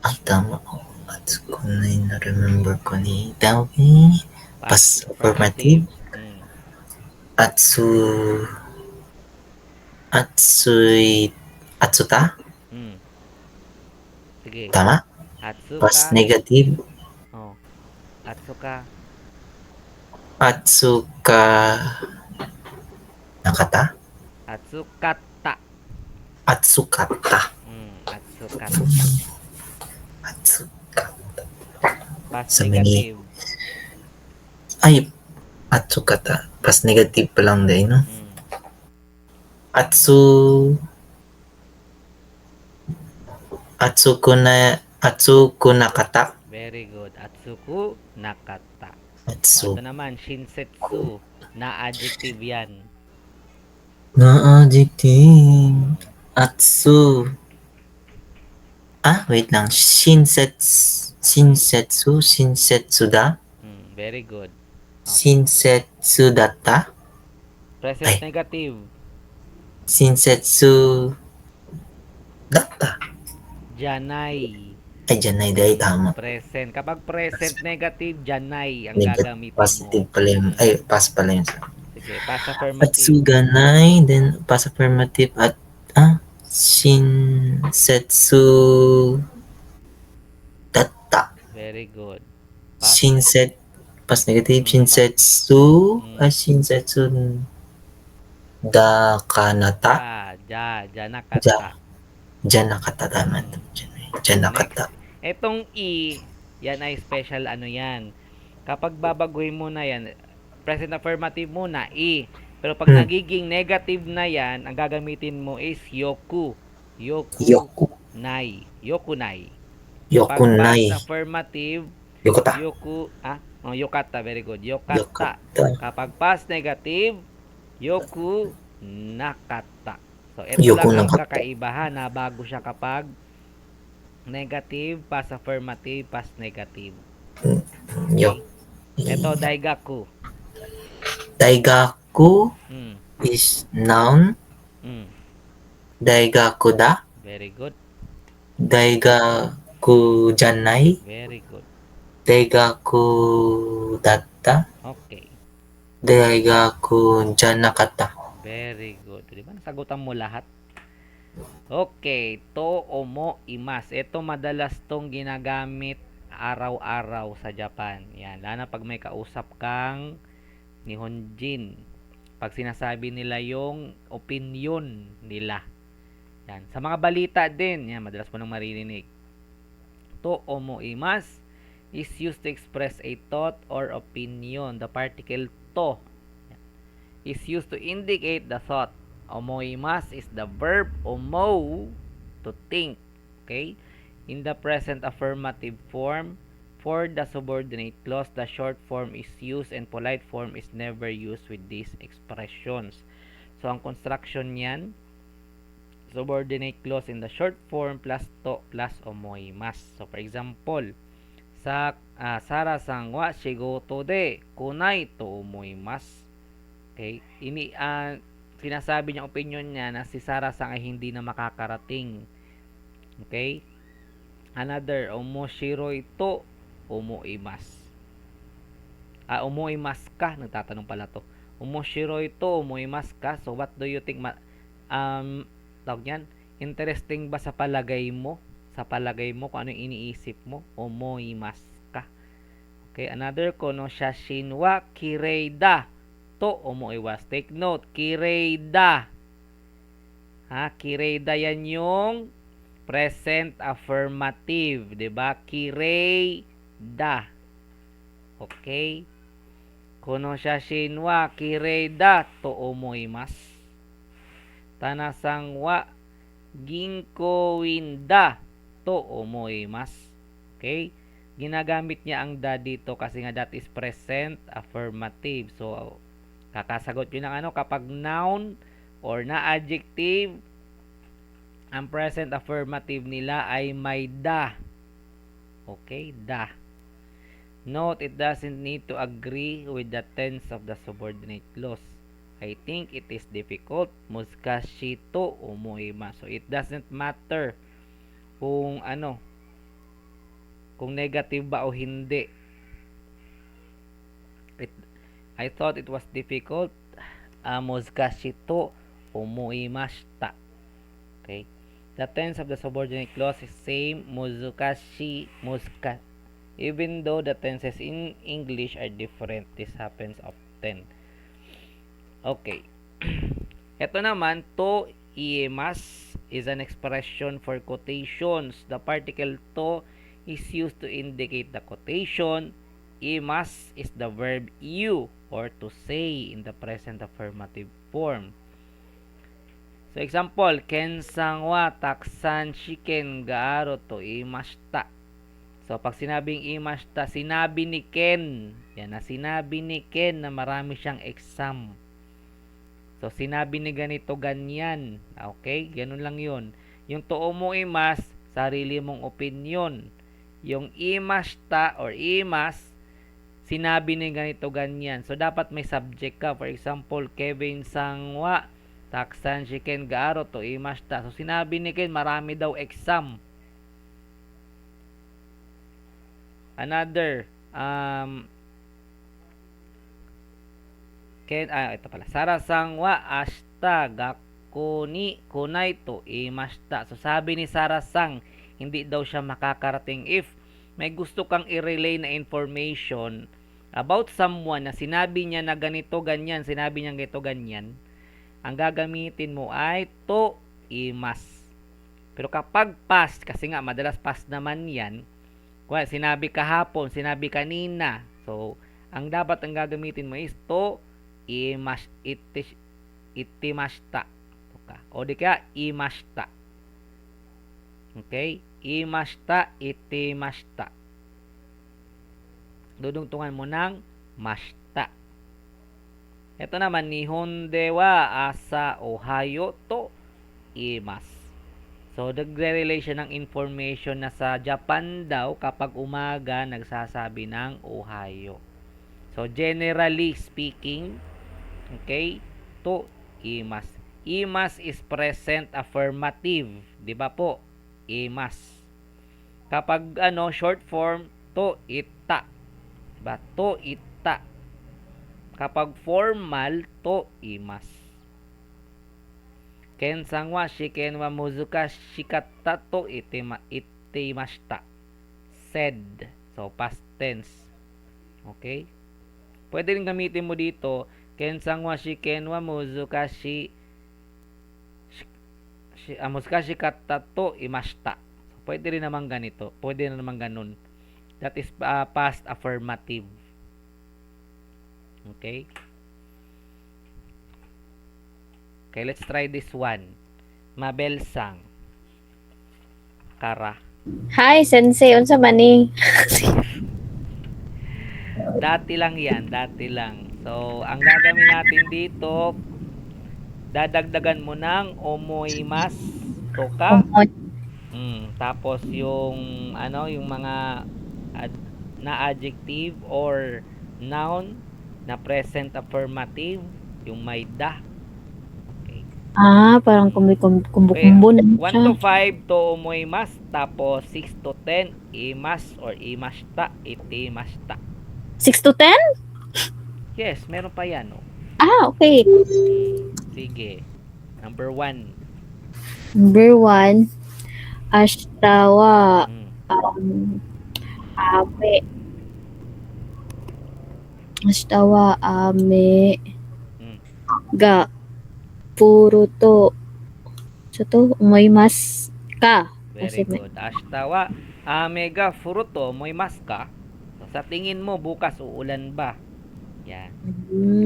Ay, tama. Atsukunai na remember ko ni Dawi. Past affirmative. Atsuta? Sige. Tama? Atsuka. Past negative. Oh. Atsuka. Atsuka. Nakata? Atsukata. Atsukata. Atsukata. Atsukata. Past Sa many- negative. Ay, atsukata. Past negative pa lang din, no? Atsuku nakata. Very good. Atsuku nakata. Atsu. Ito naman, shinsetsu. Na adjective yan. Na adjective. Atsu. Wait lang. Shinsetsu da? Very good. Shinsetsu data? Present Ay. negative. Shinsetsu data? Janai. Ay, Janai dahil tama. Present. Kapag present negative, janai ang Negative. gagamitin Positive mo. pala yun. Ay, pass pala yun. Sige, past affirmative. Atsuganai, then pass affirmative at Shinsetsu data. Very good. Pass negative, Shinsetsu, Shinsetsu da kanata, Janakata. Janakata tama. Janakata. Etong i, yan ay special ano yan. Kapag babaguhin mo na yan, present affirmative muna, i. Pero pag nagiging negative na yan, ang gagamitin mo is yoku. Yoku. Yokunai. Pag Yokunai. past affirmative, Yokota. yokata, very good. Yokata. Yokata. Kapag past negative, yoku nakata. So, ito Yoku lang ang nakata. kakaibahan na bago siya kapag negative, past affirmative, past negative. Yok. Ito, daigaku. Daigaku Mm. is noun. Mm. Daigaku da. Very good. Daigaku janai. Very good. Daigaku datta. Okay. Daigaku janakata. Very good. Di ba? Nasagutan mo lahat. Okay. To omo imas. Ito madalas tong ginagamit araw-araw sa Japan. Yan. Lalo na pag may kausap kang Nihonjin. Pag sinasabi nila yung opinion nila. Yan. Sa mga balita din. Yan. Madalas mo nang maririnig. To omo imas is used to express a thought or opinion. The particle to is used to indicate the thought. Omoimas is the verb omo, to think. Okay? In the present affirmative form, for the subordinate clause, the short form is used and polite form is never used with these expressions. So, ang construction niyan, subordinate clause in the short form plus to plus omoimas. So, for example, sa Sara-san wa shigoto de kunai to omoimasu. Okay? Sinasabi niya opinion niya na si Sara-san ay hindi na makakarating. Okay? Another, omoshiroi to omoimasu. Omoimasu ka? Nagtatanong pala to. Omoshiroi to omoimasu ka? So, what do you think? Tawag niyan? Interesting ba sa palagay mo? Sa palagay mo kung ano yung iniisip mo? Omoimasu ka? Okay, another, kono shashin wa kirei da to omoiwas. Take note, kirei da. Kirei da yan yung present affirmative, 'di ba? Kirei da. Okay? Kono shashin wa kirei da to omoimasu. Tanasang wa ginkouin da to omoimasu. Okay? Ginagamit niya ang da dito kasi nga that is present affirmative. So, kakasagot yun ng kapag noun or na adjective, ang present affirmative nila ay may da. Okay? Da. Note, it doesn't need to agree with the tense of the subordinate clause. I think it is difficult. Muskashi to omoimasu. So, it doesn't matter kung kung negative ba o hindi. I thought it was difficult. Muskashi to omoimashita. Okay? The tense of the subordinate clause is same. Muzukashi, muska. Even though the tenses in English are different, this happens often. Okay. Ito naman, to iemas is an expression for quotations. The particle to is used to indicate the quotation. Imas is the verb you or to say in the present affirmative form. So example, Ken-san wa taksan shiken ga aru to imashita. So pag sinabing imashita, sinabi ni Ken. Yan na, sinabi ni Ken na marami siyang exam. So sinabi ni ganito ganyan. Okay? Ganun lang yun. Yung to omoimas, sarili mong opinion. Yung imashita or imas, sinabi ni ganito ganyan. So dapat may subject ka. For example, Kevin-san wa taksan shiken ga aru to imashita. So sinabi ni Ken marami daw exam. Another, ito pala. Sara-san wa ashita gakko ni kunai to imashita. So sabi ni Sara-san, hindi daw siya makakarating. If may gusto kang i-relay na information about someone na sinabi niya na ganito ganyan, sinabi niya ganito ganyan, ang gagamitin mo ay to imas. Pero kapag past, kasi nga madalas past naman yan, Sinabi kahapon, sinabi kanina. So, ang dapat ang gagamitin mo is to itimashita. O di kaya imashita. Okay? Imashita, itimashita. Dudungtungan mo ng mashita. Ito naman, Nihon de wa asa Ohio to imasu. So, nagre-relation ng information na sa Japan daw kapag umaga nagsasabi ng Ohio. So, generally speaking, okay, to imasu. Imasu is present affirmative. Di ba po? Imasu. Kapag short form, to ita. Diba? To ita. Kapag formal, to imasu. Ken-san wa shiken wa muzukashikatta to itimashita. Said. So, past tense. Okay? Pwede rin gamitin mo dito, Ken-san wa shiken wa muzukashikatta to imashita. So, pwede rin naman ganito. Pwede rin naman ganun. That is past affirmative. Okay? Okay, let's try this one. Mabel-sang. Kara. Hi, sensei. Unsa man ni? Dati lang yan. Dati lang. So, ang gagawin natin dito, dadagdagan mo ng omoimasu to ka. Tapos yung yung mga na adjective or noun na present affirmative, yung may da. Parang kumbu-kumbu na 1 siya. to 5 to omoimasu, tapos 6 to 10 imasu or imashita, itimashita. 6 to 10? Yes, meron pa yan. Okay. Sige. Number 1. Number 1, ashtawa ame. Ashtawa ame ga puro to. So to, umoimasu ka. Very good. Ashtawa amega furuto moimasu ka. So, sa tingin mo, bukas uulan ba? Yan.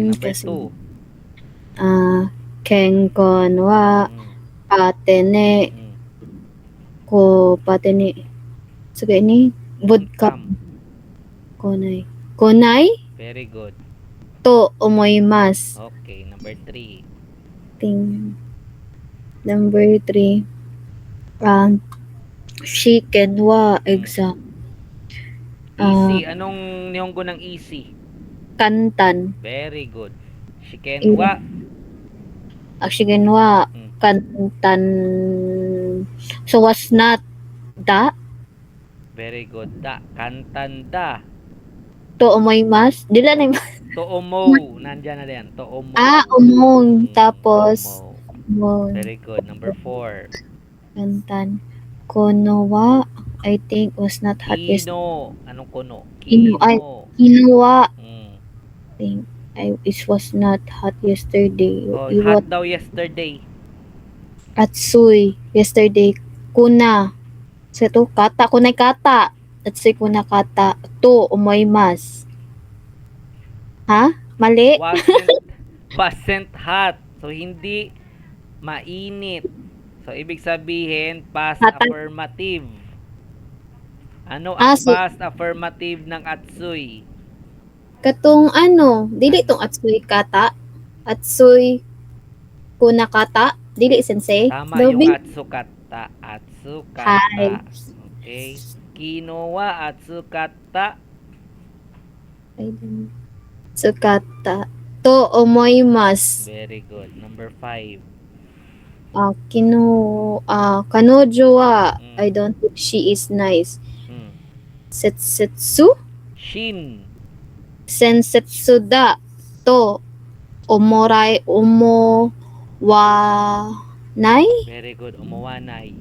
Number 2. Kenkon wa patene ko patene. So, ini vodka konai. Konai Very good. to umoimasu. Okay. Number 3. Number 3, shiken wa exam. Easy. Anong nihongo ng easy? Kantan. Very good. Shikenwa. Shiken wa kantan. So was not da Very good. Da. Kantanda. to umoimasu. Dila na Toomo. Nandyan na yan. Toomo. umong tapos Toomo. umong Very good. Number 4. kantan. Kono wa I think was not hot yesterday. Kino. Anong kono? Kino. Ay, Kino. Kinuwa. Mm. I think it was not hot yesterday. Oh, It hot was daw yesterday. atsui yesterday. Kuna. So to kata kunay kata. Atsui kuna kata. To umoimasu. Ha? Mali? Wasn't hot. So, hindi mainit. So, ibig sabihin, past Hata. affirmative. Ano ang So, past affirmative ng atsui? katong dili tong atsui kata. Atsui kuna kata. Dili sensei. Tama Dobi. yung atsukata. Atsukata. Okay. Kinowa atsukata. Tsukata. To omoimasu. Very good. Number 5. Kanojo wa I don't think she is nice. Setsu? Shin. Sensetsu da to wa nai? Very good. Umuwanay.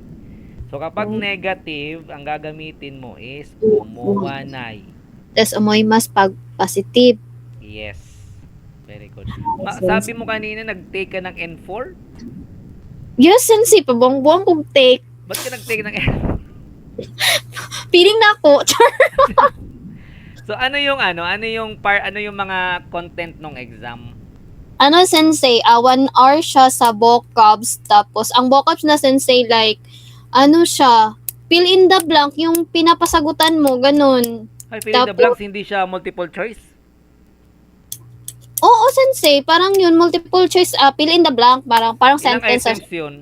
So, kapag negative, ang gagamitin mo is umuwanay. Tas omoimasu pag positive. Yes. Very good. Yes, Sabi mo kanina, nag-take ka ng N4? Yes, sensei, pabong-buwang pag take. Ba't ka nag-take ng N4? Feeling na ako. So ano yung ano yung mga content ng exam? Ano, sensei, 1 hour siya sa vocabs. Tapos, ang vocabs na sensei, like, ano siya, fill in the blank, yung pinapasagutan mo, ganun. Ay, fill in the Tapos- blanks, hindi siya multiple choice. Oo, sensei, parang yun, multiple choice, fill in the blank, parang Ilang sentence. items yun?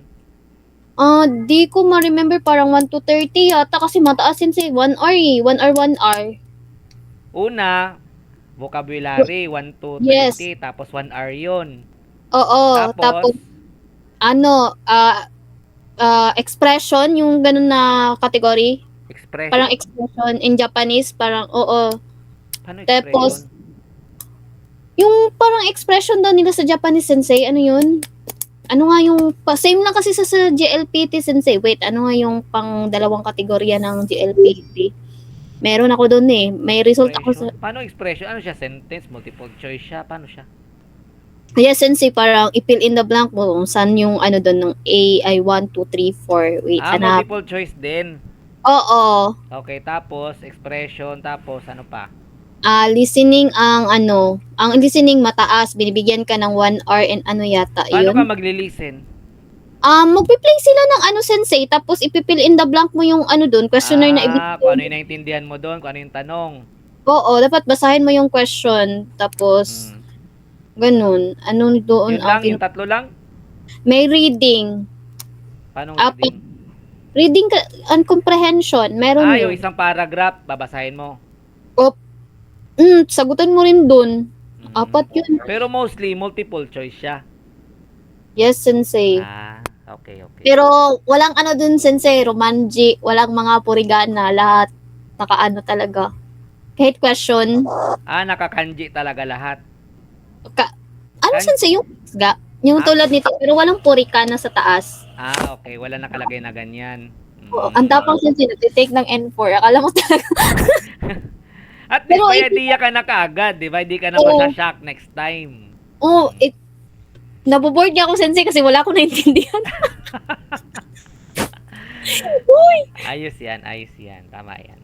Di ko ma-remember, parang 1 to 30 yata, kasi mataas sensei, 1 hour 1 hour. Una, vocabulary, 1 to 30, Yes. tapos 1 hour yun. Oo, tapos, ano, expression, yung ganun na category, expression. parang expression in Japanese, parang, oo. Paano tapos, expression? Yung parang expression daw nila sa Japanese sensei, ano yun? Ano nga yung, same lang kasi sa GLPT sensei. Wait, ano nga yung pang dalawang kategorya ng GLPT? Meron ako doon eh. May result ako sa, Expression. Paano expression? Ano siya? Sentence? Multiple choice siya? Paano siya? yes sensei, parang i-fill in the blank mo kung saan yung ano doon ng A, ay 1, 2, 3, 4. Wait, hanap. Multiple choice din. Oo. Okay, tapos expression, tapos ano pa? Listening ang listening mataas, binibigyan ka ng 1 hour and ano yata, Paano yun. ka magli-listen? Magpi-play sila ng ano sensei, tapos ipipill in the blank mo yung ano doon, questionnaire na ibigay. Kung ano yung naintindihan mo doon, kung ano yung tanong. Oo, dapat basahin mo yung question, tapos ganun. Ano doon? Yun lang, yung tatlo lang? May reading. Paano Apat. reading? Reading and comprehension, meron Yung yun. isang paragraph, babasahin mo. Sagutan mo rin doon. Mm. 4 yun. Pero mostly, multiple choice siya. Yes, sensei. Okay. Pero walang ano dun, sensei, romanji, walang mga purigana, lahat nakaano talaga. Kahit question, Nakakanji talaga lahat. ano Kan- sensei, yung tulad nito, pero walang purikana sa taas. Okay. Wala nakalagay na ganyan. Oo, ang tapang sensei, nagtitake ng N4. Akala mo talaga. At least Pero may idea ka na kaagad, di ba? Hindi ka na Oo. masya-shock next time. Oo, naboboard niya ako, sensei, kasi wala akong naintindihan. Ayos yan. Tama yan.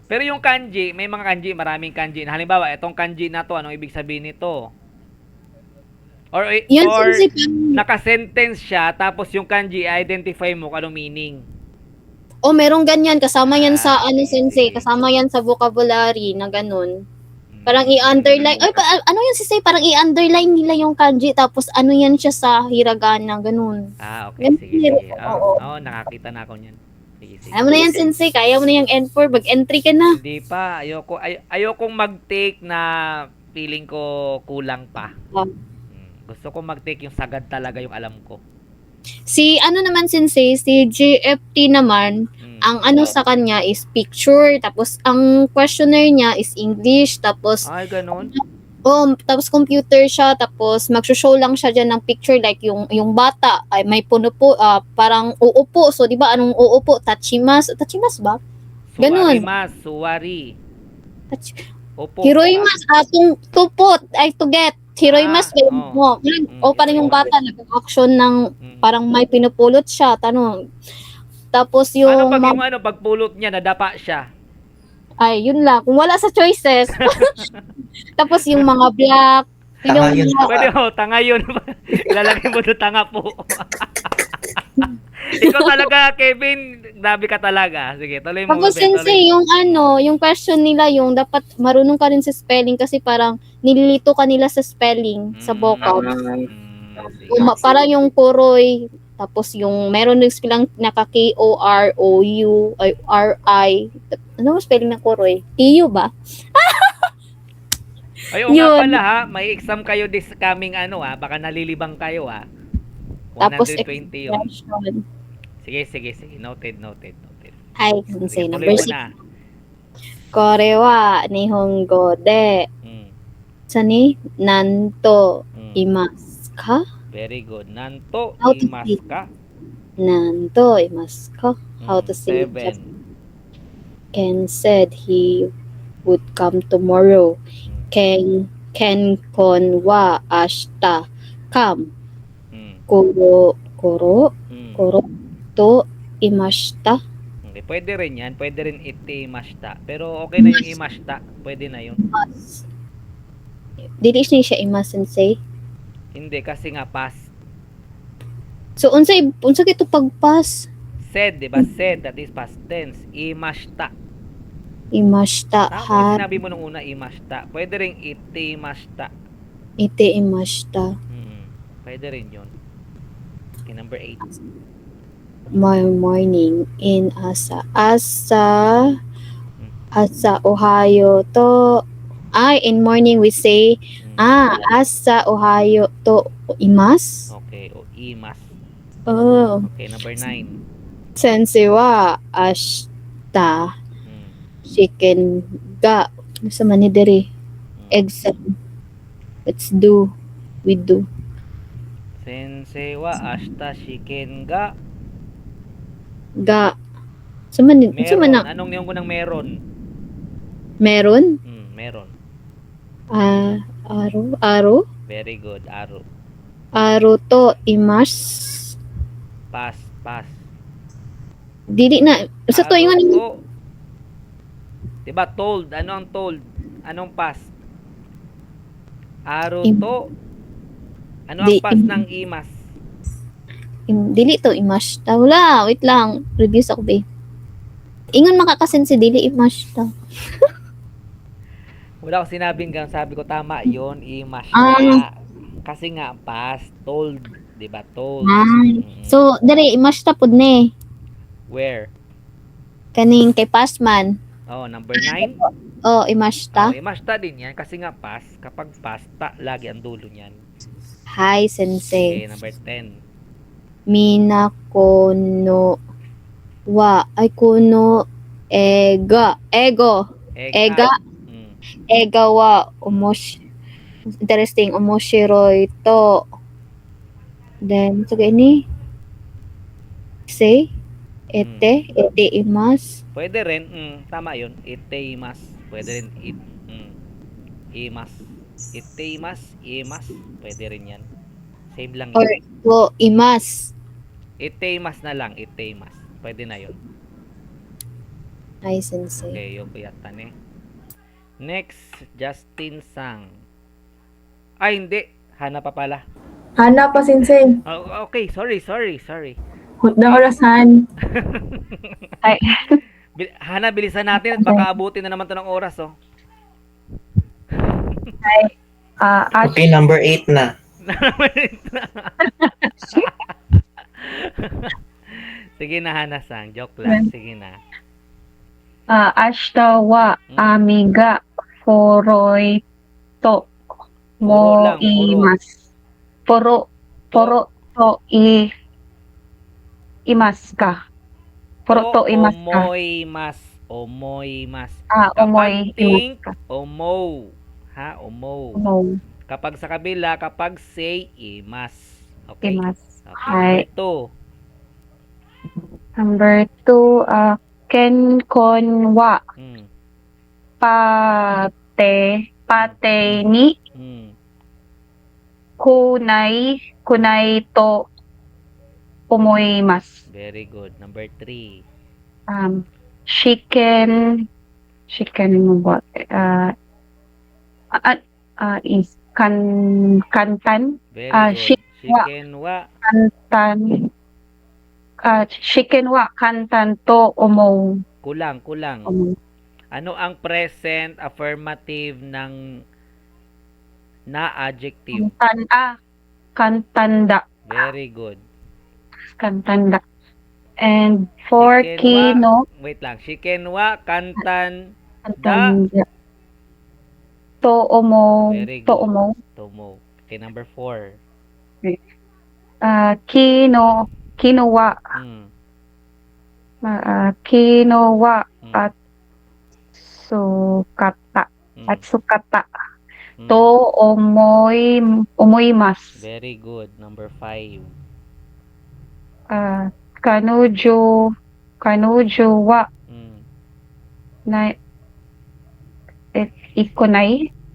Pero yung kanji, may mga kanji, maraming kanji. Halimbawa, itong kanji na to, anong ibig sabihin nito? Or Yun, or sensei, naka-sentence siya, tapos yung kanji, identify mo kung anong meaning. merong ganyan, kasama yan sa, Ah, sensei, okay. kasama yan sa vocabulary na ganun. Parang i-underline, ano yun, sensei, parang i-underline nila yung kanji, tapos ano yan siya sa hiragana, ganun. Okay, Ganun sige. yun, oo. Nakakita na ako niyan. Sige. Kaya mo na yan, sensei, kaya mo na yung N4, mag-entry ka na. Hindi pa, ayokong mag-take na feeling ko kulang pa. Gusto ko mag-take yung sagad talaga yung alam ko. Si sensei, si GFT naman, ang ano sa kanya is picture, tapos ang questionnaire niya is English, tapos Ay, ganun? tapos computer siya, tapos magso-show lang siya diyan ng picture, like yung bata ay may puno po, parang uupo. So di ba anong uupo? Tachimas ba? Ganun. Suwari. Opo. Hiroimas, tupot, ay to get. Hiroimas, oo. parang yung bata nag-action ng parang may pinupulot siya, tanong. Tapos Ano yung pag yung pagpulot niya, nadapa siya? ay, yun lang. Kung wala sa choices. Tapos yung mga black, Tanga yun. Pwede tanga yun. Lalagay mo doon tanga po. Ikaw talaga, Kevin, grabe ka talaga. Sige, tuloy mo. tapos Ruben, sensei, yung question nila, yung dapat marunong ka rin sa spelling kasi parang nililito ka nila sa spelling, sa vocab. Parang yung kuroy, tapos yung meron din silang naka K-O-R-O-U, ay R-I. Ano ang spelling ng kuroy? Tiyo ba? Ay, oo nga Yun. pala ha, may exam kayo this coming baka nalilibang kayo ha. Tapos 120 yun. expression. Sige. Noted. Ay, sensei, Sige, number tuloy mo 6. na. Kore wa nihongo de Mm, sani nanto mm. imasu ka? Very good. Nanto, How to imas ka. Nanto imasu ka? How to say 7. Ken said he would come tomorrow. Ken kon wa ashita come. Koro to imashita. Okay, pwede rin yan. Pwede rin itemashita. Pero okay na yung imashita. Pwede na yun. Imas. Dili siya imas sensei. Hindi, kasi nga past. So unsa kito pagpas? Said, di ba? Said, that is past tense. Imashita. Imashita Tama yung ha. sinabi mo nung una, imashita. Pwede rin itemashita. Ite imashita. Pwede rin yun. Okay, number 8. My morning in asa Ohio to in morning we say asa Ohio to imas. Okay, o imas. Oh, Okay, number 9. sensei wa ashita chicken ga sa manidiri exam. Let's do. We do. Sensei wa ashita shiken ga Ga. Sa man meron. na Anong niyong ko ng meron? meron? Meron. Aro? Very good. Aro. Aro to imas. Pass. Dili na. Sa to Aro yung to. Diba told? Ano ang told? Anong pass? Aro to. Ano ang pass ng imas? Dili to imas ta. Wala, wait lang. Reviews ako be. Ingon makakasense dili imas ta. Wala ko sinabing gang, sabi ko tama yon, imas kasi nga past told, 'di ba? Told. So dili imas ta pud ni. Where? Kaning kay past man. Oh, number 9. Oh, imas ta. Oh, imas ta din yan kasi nga past, kapag past ta lagi ang dulo niyan. Hi sensei. Okay, number 10. Minakono wa ay kuno ego ega wa interesting omoshiroi to then sige ni say ete imas Pwede rin, tama yun. Iteimas. Pwede rin imas. Iteimas, imas. Pwede rin yan. Same lang or yun. to imas. Iteimas na lang, iteimas. Pwede na yun. Ay sensei. Okay, yung kuyatan eh. Next, Justin Sang. Ay, hindi. Hana pa pala. Hana pa, sensei. Oh, okay, sorry. Hut na orasan. Ay, Hana, bilisan natin at baka abutin na naman to ng oras, oh. Okay, number 8 na. Sige na, Hana Sang. Joke lang. Sige na. ashita wa amiga foroi to Puro lang, mo imas. Poro to imas ka. Puro to imas ka. Omoy mas. Omoy Kapag think, imas ka. omo. Ha, omo. Mo Kapag sa kabila, kapag say, imas. Okay? imas. Okay. Number 2, ken kon wa pate ni kunay to omoimasu. Very good. Number 3. Chicken mo ba? Is kantan. Very good. Chicken wa kantan to omo. Kulang. Ano ang present affirmative ng na adjective? Kantanda. Very good. Kantanda. And for kino. Wait lang. Shikenwa, kantan, Kantanda. To omo. Very To good. omo. Tomo. Okay, number 4. Kinowa. Kinowa at sukata. At sukata. To omoimasu. Very good. Number 5. Kanujo wa na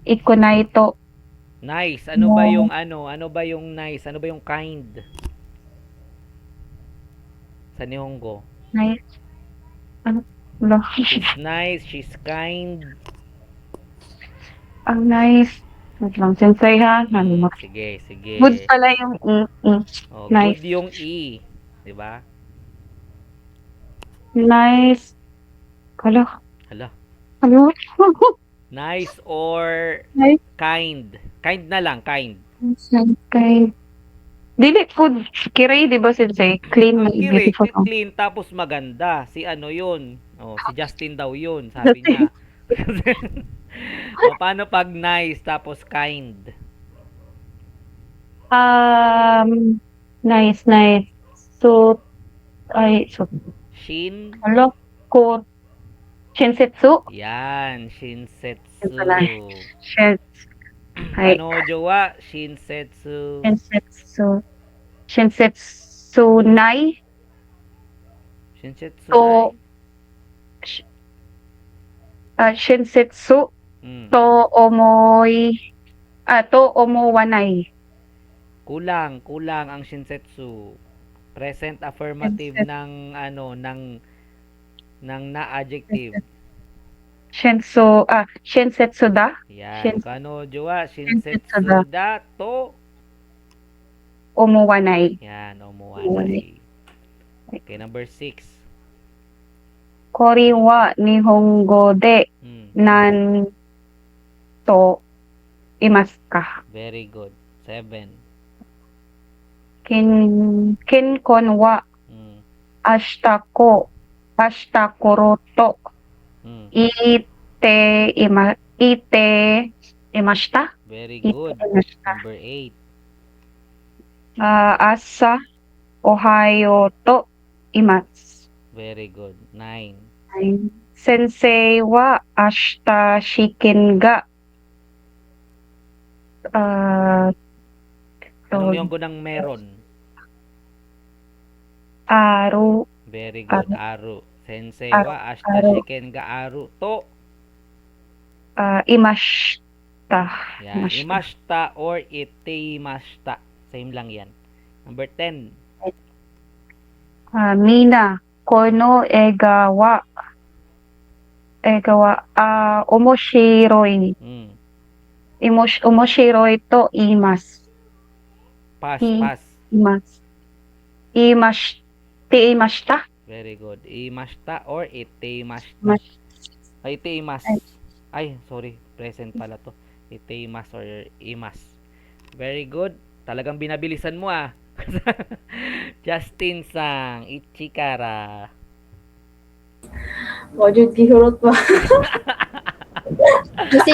ikunay to. Nice. Ano ba yung nice? Ano ba yung kind? Sa Nihongo. Nice. Wala. She's nice, she's kind. Ang nice. Wait lang, sensei ha. Sige, sige. Good pala yung Oh, nice. good yung E. 'Di ba? Nice. Hala. Hala. Ano? Nice or Nice. kind? Kind na lang, kind. Okay. Dili food kiray, di ba sensei? Clean Ang and kirik, beautiful. clean, tapos maganda. Si ano yun? Oh, si Justin daw yun, sabi niya. O, paano pag nice, tapos kind? Nice, nice. So, Shin? Hello, ko, Shinsetsu? Yan, Shinsetsu. Yun pala. Shit. Ay, Ano, jowa? Shinsetsu. Shinsetsu. Shinsetsu nai? Shinsetsu. To, Shinsetsu Mm. to omowanai. Kulang ang Shinsetsu. Present affirmative ng ano, ng na adjective. Shinsetsu da? Yan. Kano, jowa? Shinsetsu Shinsetsu da to. Omowanai. Yan, omuwanay. Okay, number 6. Kori wa nihongo de nan to imasu ka? Very good. 7. Kinkon wa ashita koro to ite imashita? Very good. Imashita. Number 8. Asa ohayo to imasu. Very good. 9. Sensei wa ashita shiken ga Anong yung gunang meron? aru Very good. Aru. Sensei Aru. wa ashita Aru. shiken ga aru to. imashita. Yan. Imashita or iteimashita. Same lang yan. Number 10. Mina kono egawa omoshiroi. Omoshiroi to imasu. Pass, I- pass. Imashita? Very good. Imashita or iteimashita. Imash- Ay, iteimas. Ay. Ay, sorry. Present pala to. Iteimas or imas. Very good. Talagang binabilisan mo ah. Justin Sang, Ichikara. O, Jud, gihurot pa. Kasi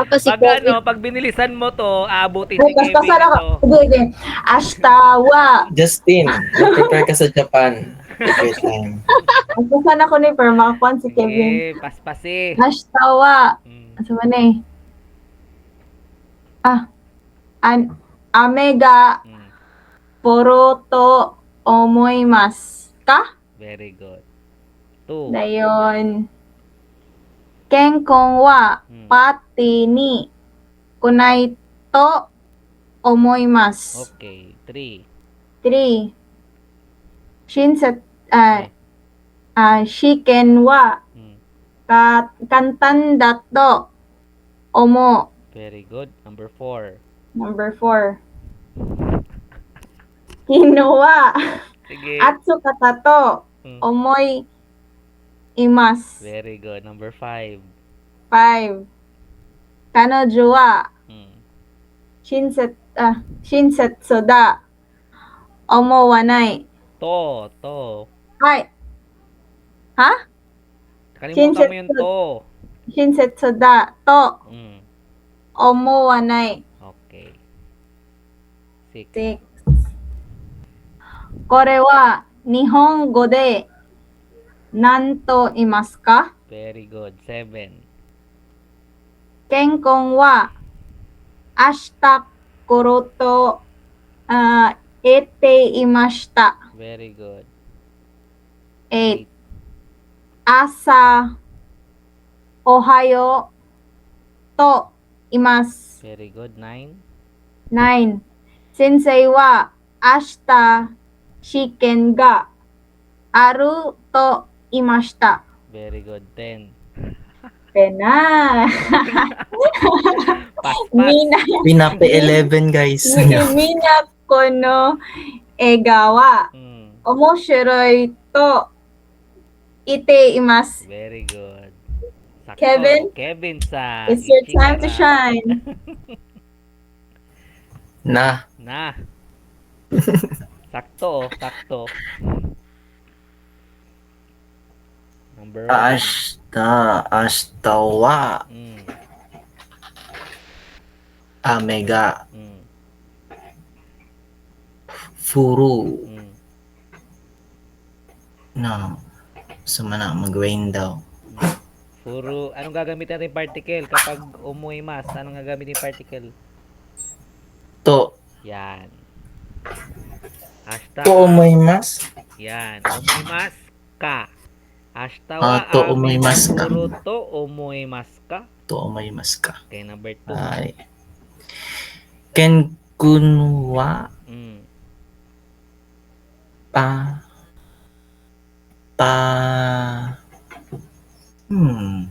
pa si Pag ano, pag binilisan mo to, aabutin si Ay, Kevin basta sana ito. ka. Sige. Ashtawa. Justin, prepare ka sa Japan. Every time. Basta sana ko ni per makakuan si Kevin. Sige, paspasi. Ashtawa. Asa man eh? Amega poroto omoimasu ka? Very good. 2. Dayon. Kenkon wa pati ni kunai to omoimasu. Okay. 3. 3. Shiken wa kantan to omo. Very good. Number 4. Number 4. Kinuwa Sige. atsukata to omoi imasu. Very good. Number 5. 5. Kanojo wa shinsetsu da omowanai. To. Ay. Ha? Kalimutan mo yung to. Shinsetsu da to Mm. omowanai. Okay. 6. 6. これは日本語で何と言いますか? Very good. 7. 健康は明日頃と言っていました。 Very good. 8. 朝おはようと言います。 Very good. 9. 9. 先生は明日試験があると imashita. Very good. 10. Pena. Pass. Mina, Pinape 11 guys. mina kono egawa. Mm, Omoshiroi to ite imasu. very good. Sakto. Kevin? Kevin-san. It's your time to Ichigara. shine. Na. Na. Sakto, sakto. Number 1. Ashita wa Mm, amega mm, furu mm. na sumana mag-rain daw. Puro, anong gagamitin natin particle kapag umuimas? Anong gagamitin particle? To Yan. Hasta to omoimasu. yan. Umuimas ka. Hasta wa To omoimasu ka. puro to umuimas ka. To omoimasu ka. Okay, number 2. Ay. Ken kun wa Mm. pa Mm.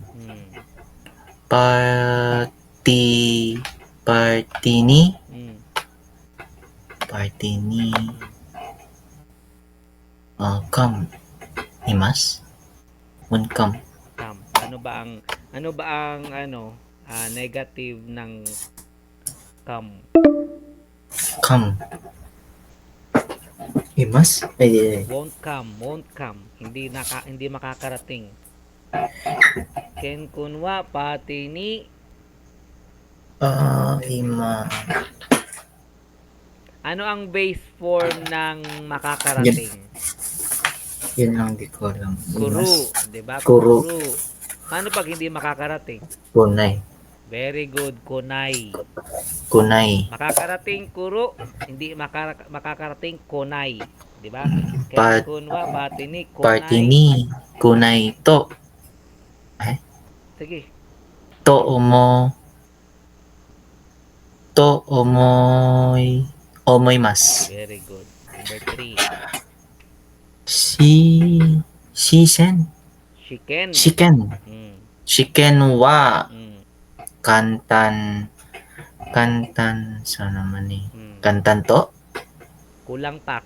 party ni Mm. come imas come Tam. Ano ba ang negative ng come? imas ay Won't come. Hindi makakarating. Ken kunwa pati ni ima ano ang base form ng makakarating? yun lang di ko alam. Kuru, 'di ba? Kuru. Paano pag hindi makakarating? kunay Very good, kunay. Makakarating kuru, hindi makakarating kunay, 'di ba? Ken Pat- kunwa pati ni party kunay. ni kunay to Sige. to omoimasu. Very good. Number 3. Shiken Mm. wa Mm. kantan sa naman eh. Mm. Kantan to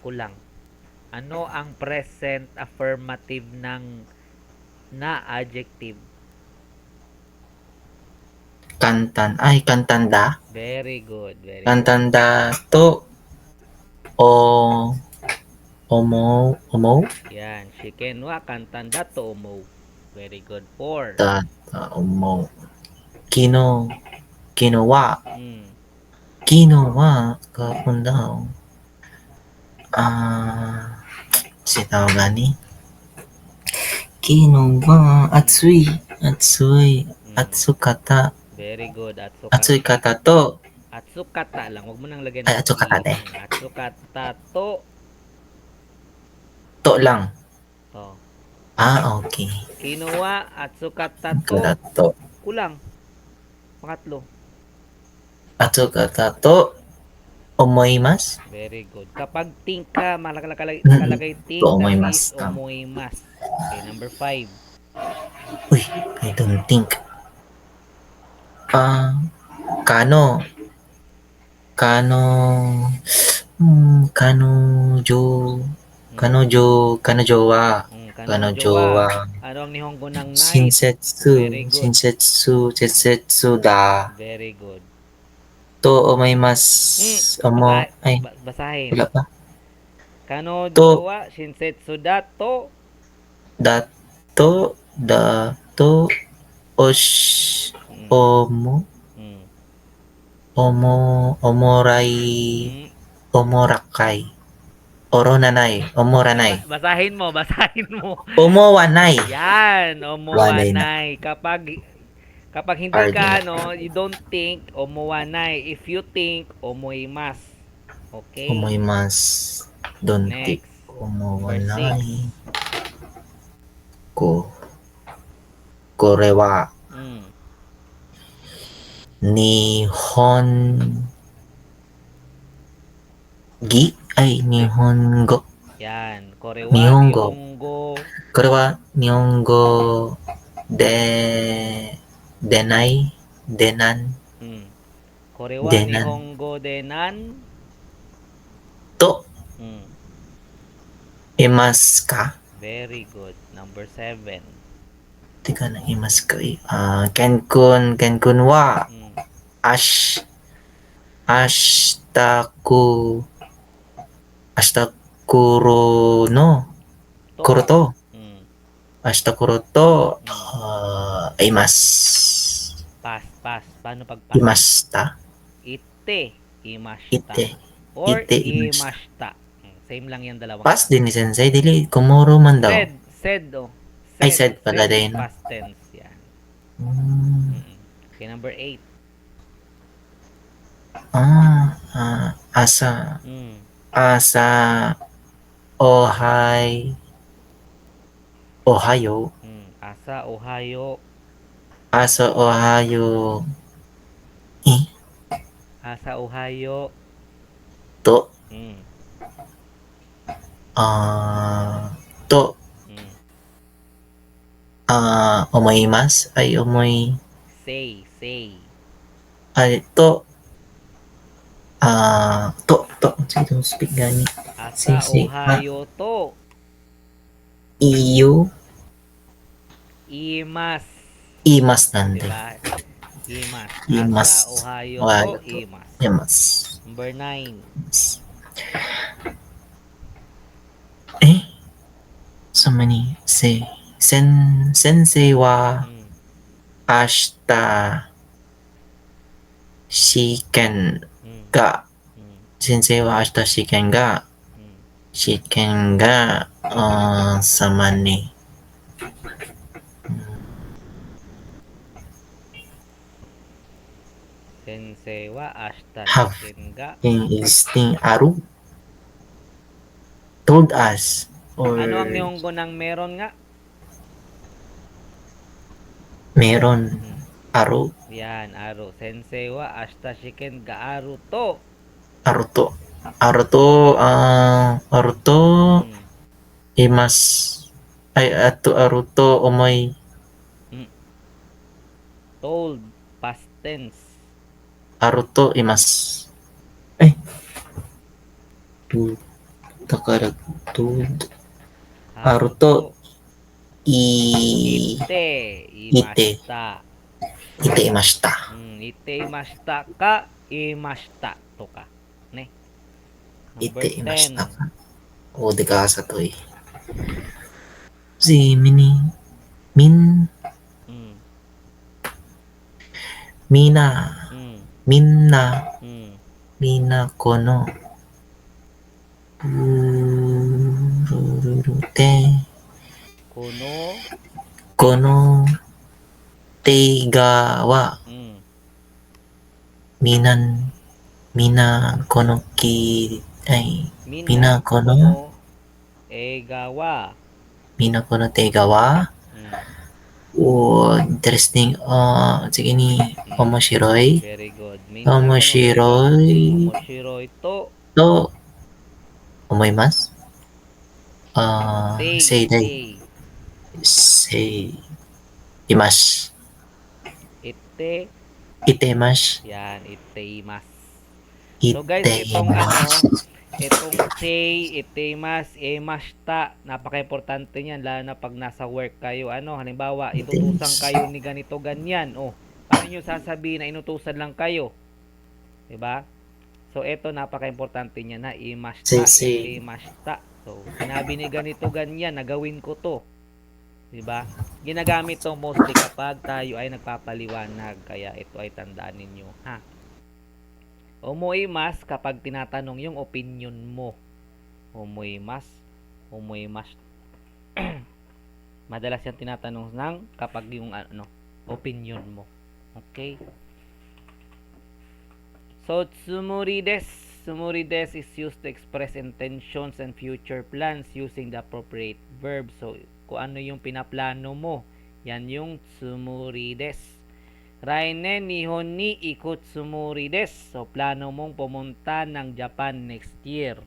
Kulang. Ano ang present affirmative ng na adjective? kantanda Very good. kantanda to omo Yan. Shiken wa kantanda to umo. Very good. 4. omo kinowa Mm. kahapon daw sitaw gani kinowa atsui atsukata Very good. atsui kata to Atsukata lang. Huwag mo nang lagyan Ay, atsukata i. de. Atsukata to. lang Oh. okay Kinuha atsukata to. to Kulang. Pangatlo. atsukata to omoimasu Very good. Kapag think ka, nakalagay think To ka omoimasu is ka. omoimasu. Okay, number 5. uy I don't think kano jowa Jowa. Ano ang nihongo ng night? Very good. shinsetsu da Very good. to omoimasu Basahin. wala pa Kano To. jowa shinsetsu da to. dato Mm. Mm. omorai Mm. omorakai omoranai Basahin mo. omowanai Yan, Wanay omowanay. Kapag hindi ka you don't think, omowanay. If you think, omoimas. Okay? omoimasu don't think Next. omowanai korewa Mm. nihongo Yan. Korewa, Nihongo. Nihongo. これは日本語で、でないでなんうん。これはでなん日本語でなんとうん。いますか Very good. Number 7. Teka na, imas ka Kenkun wa うん。 ash, ashtaku, ashtakuro no と。 kuro to. うん。 Ashtakuro to うん。 imas. Pass. Paano pag pass? Imashita. Ite. Imashita. Ite. Or Ite imashita. imashita. Same lang yung dalawang Pas yan. din ni Sensei, dili kumuro man daw. Said, oh. Ay, said pala Said is din. past tense. Yan. Hmm. Mm-mm. Okay, number 8. Asa, Mm. asa, Ohio, Asa, Ohio. asa, Ohio, Asa, Ohio. to, Mm. to, Mm. omoimasu, ay, Say. ay, to, sige, don't speak gani. Asa, Say, Ohio to. iyo, Imas. imas nande. Diba? Imas. Imas, Asa, Ohio Ohio to. to, Imas. imas. Number 9. So many, sensei wa, Mm. ashita, shiken Mm. ga, Mm. sensei wa ashita shiken ga, Mm. sama ni. Sensei wa ashita Have shiken ga. existing aru told us or Ano ang nihongo ng meron nga? meron Mm. aru Yan, aro. Sensei wa ashita shiken ga aru to. aruto aruto Mm. imas ay ato aruto omoy Told. Past tense. aruto imas ay tu takara tu aruto i Ite. ite Imashita. ite imashita Ite imashita ka. Imashita to ka. Ne? Number ite imashita 10. ka o de ka sa to si mini min Mm. mina Mm. minna Mm. mina kono ururute Kuno. kono teiga wa Mm. mina kono ki ay mina kono Egawa. mina kono teiga wa Mm. interesting sige ni omoshiroi Very good. omoshiroi Omoshiroi to. to omoimasu Say. seidai sei imasu Ite. itemasu Yan. Iteimasu. So guys, itong say, itemas, emashita, napaka-importante niyan lalo na pag nasa work kayo. Halimbawa, inutusan kayo ni ganito ganyan. Paano niyo sasabihin na inutusan lang kayo? 'Di ba? So ito napaka-importante niya na imashita, Sensei. itemashita. So sinabi ni ganito ganyan, nagawin ko 'to. 'Di ba? Ginagamit 'to mostly kapag tayo ay nagpapaliwanag. Kaya ito ay tandaan ninyo, ha? Omoimas kapag tinatanong yung opinion mo. Omoimas. Madalas yan tinatanong ng kapag yung opinion mo. Okay? So, tsumuri desu. Tsumuri desu is used to express intentions and future plans using the appropriate verb. So, kung ano yung pinaplano mo, yan yung tsumuri desu. Rainen nihon ni ikut tsumuri desu. So, plano mong pumunta ng Japan next year.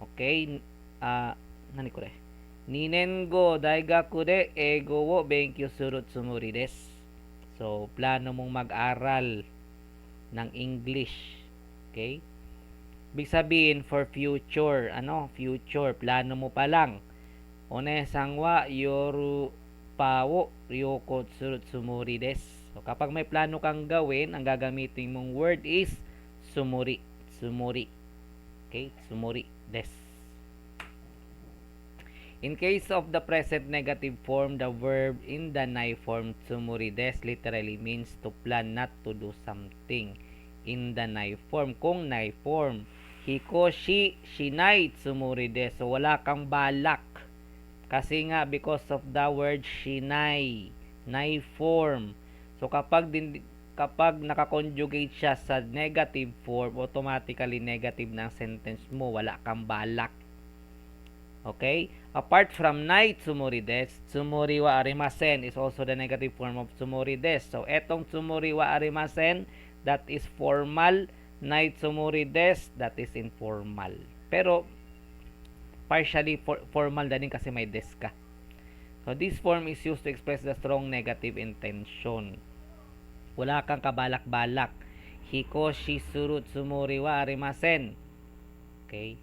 Okay? Nani ko Ninengo daigaku de eigo wo benkyou suru tsumori desu. So, plano mong mag-aral ng English. Okay? Ibig sabihin, for future, future, plano mo pa lang. Onesang wa yoru pawo ryoko tsuru tsumori desu. So, kapag may plano kang gawin, ang gagamitin mong word is sumori. Sumori. Okay? Sumori desu. In case of the present negative form, the verb in the nai form tsumori desu literally means to plan not to do something. In the nai form, kung nai form, hikoshi shinai tsumori desu. So, wala kang balak. Kasi nga, because of the word shinai, nai form. So, kapag nakakonjugate siya sa negative form, automatically negative ng sentence mo, wala kang balak. Okay? Apart from nai tsumori desu, tsumori wa arimasen is also the negative form of tsumori desu. So, etong tsumori wa arimasen, that is formal. Nai tsumori desu, that is informal. Pero, partially formal na din kasi may des ka. So, this form is used to express the strong negative intention. Wala kang kabalak-balak. Hikoshi suru tsumori wa arimasen. Okay?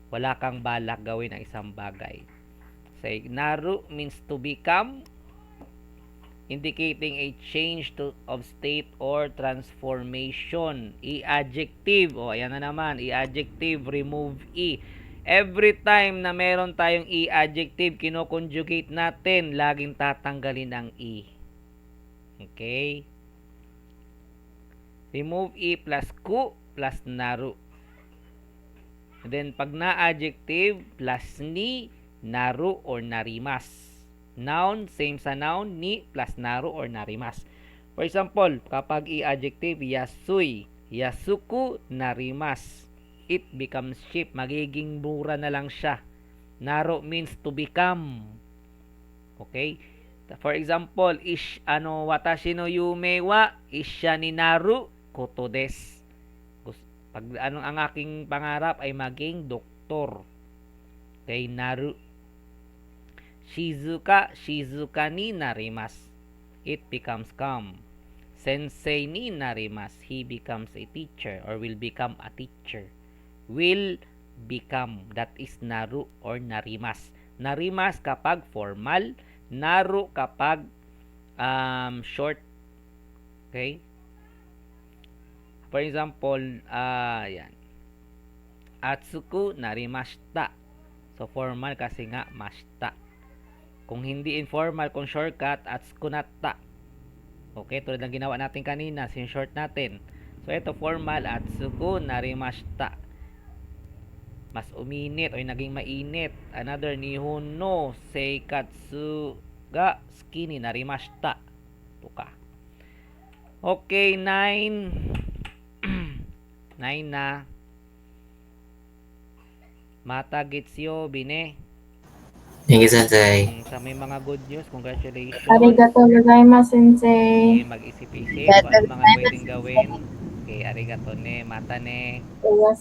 Wala kang balak gawin ang isang bagay. Say, naru means to become, indicating a change of state or transformation. I-adjective. O, ayan na naman. I-adjective, remove I. Every time na meron tayong i-adjective, kino-conjugate natin, laging tatanggalin ang I. Okay? Remove I plus ku plus naru. And then, pag na-adjective, plus ni, naru, or narimas. Noun, same sa noun, ni, plus naru, or narimas. For example, kapag i-adjective, yasui, yasuku, narimas. It becomes cheap. Magiging mura na lang siya. Naru means to become. Okay? For example, watashi no yume wa isya ni naru koto desu. Pag ang aking pangarap ay maging doktor. Okay, naru. Shizuka ni narimasu. It becomes calm. Sensei ni narimasu. He becomes a teacher or will become a teacher. Will become. That is naru or narimas. Narimas kapag formal. Naru kapag short. Okay? For example, yan. Atsuku narimashita. So, formal kasi nga, mashita. Kung hindi informal, kung shortcut, atsuku natta. Okay, tulad ng ginawa natin kanina, sin-short natin. So, ito formal, atsuku narimashita. Mas uminit o naging mainit. Another, nihon no seikatsu ga suki ni narimashita. Ito ka. Okay, 9 na. Mata gitsu bine. Thank you, Sensei. Sa may mga good news, congratulations. Arigatou gozaimasu, sensei. Mag-isip-isip kung ano mga pwedeng gawin. Okay, arigato ne, mata ne. Yes.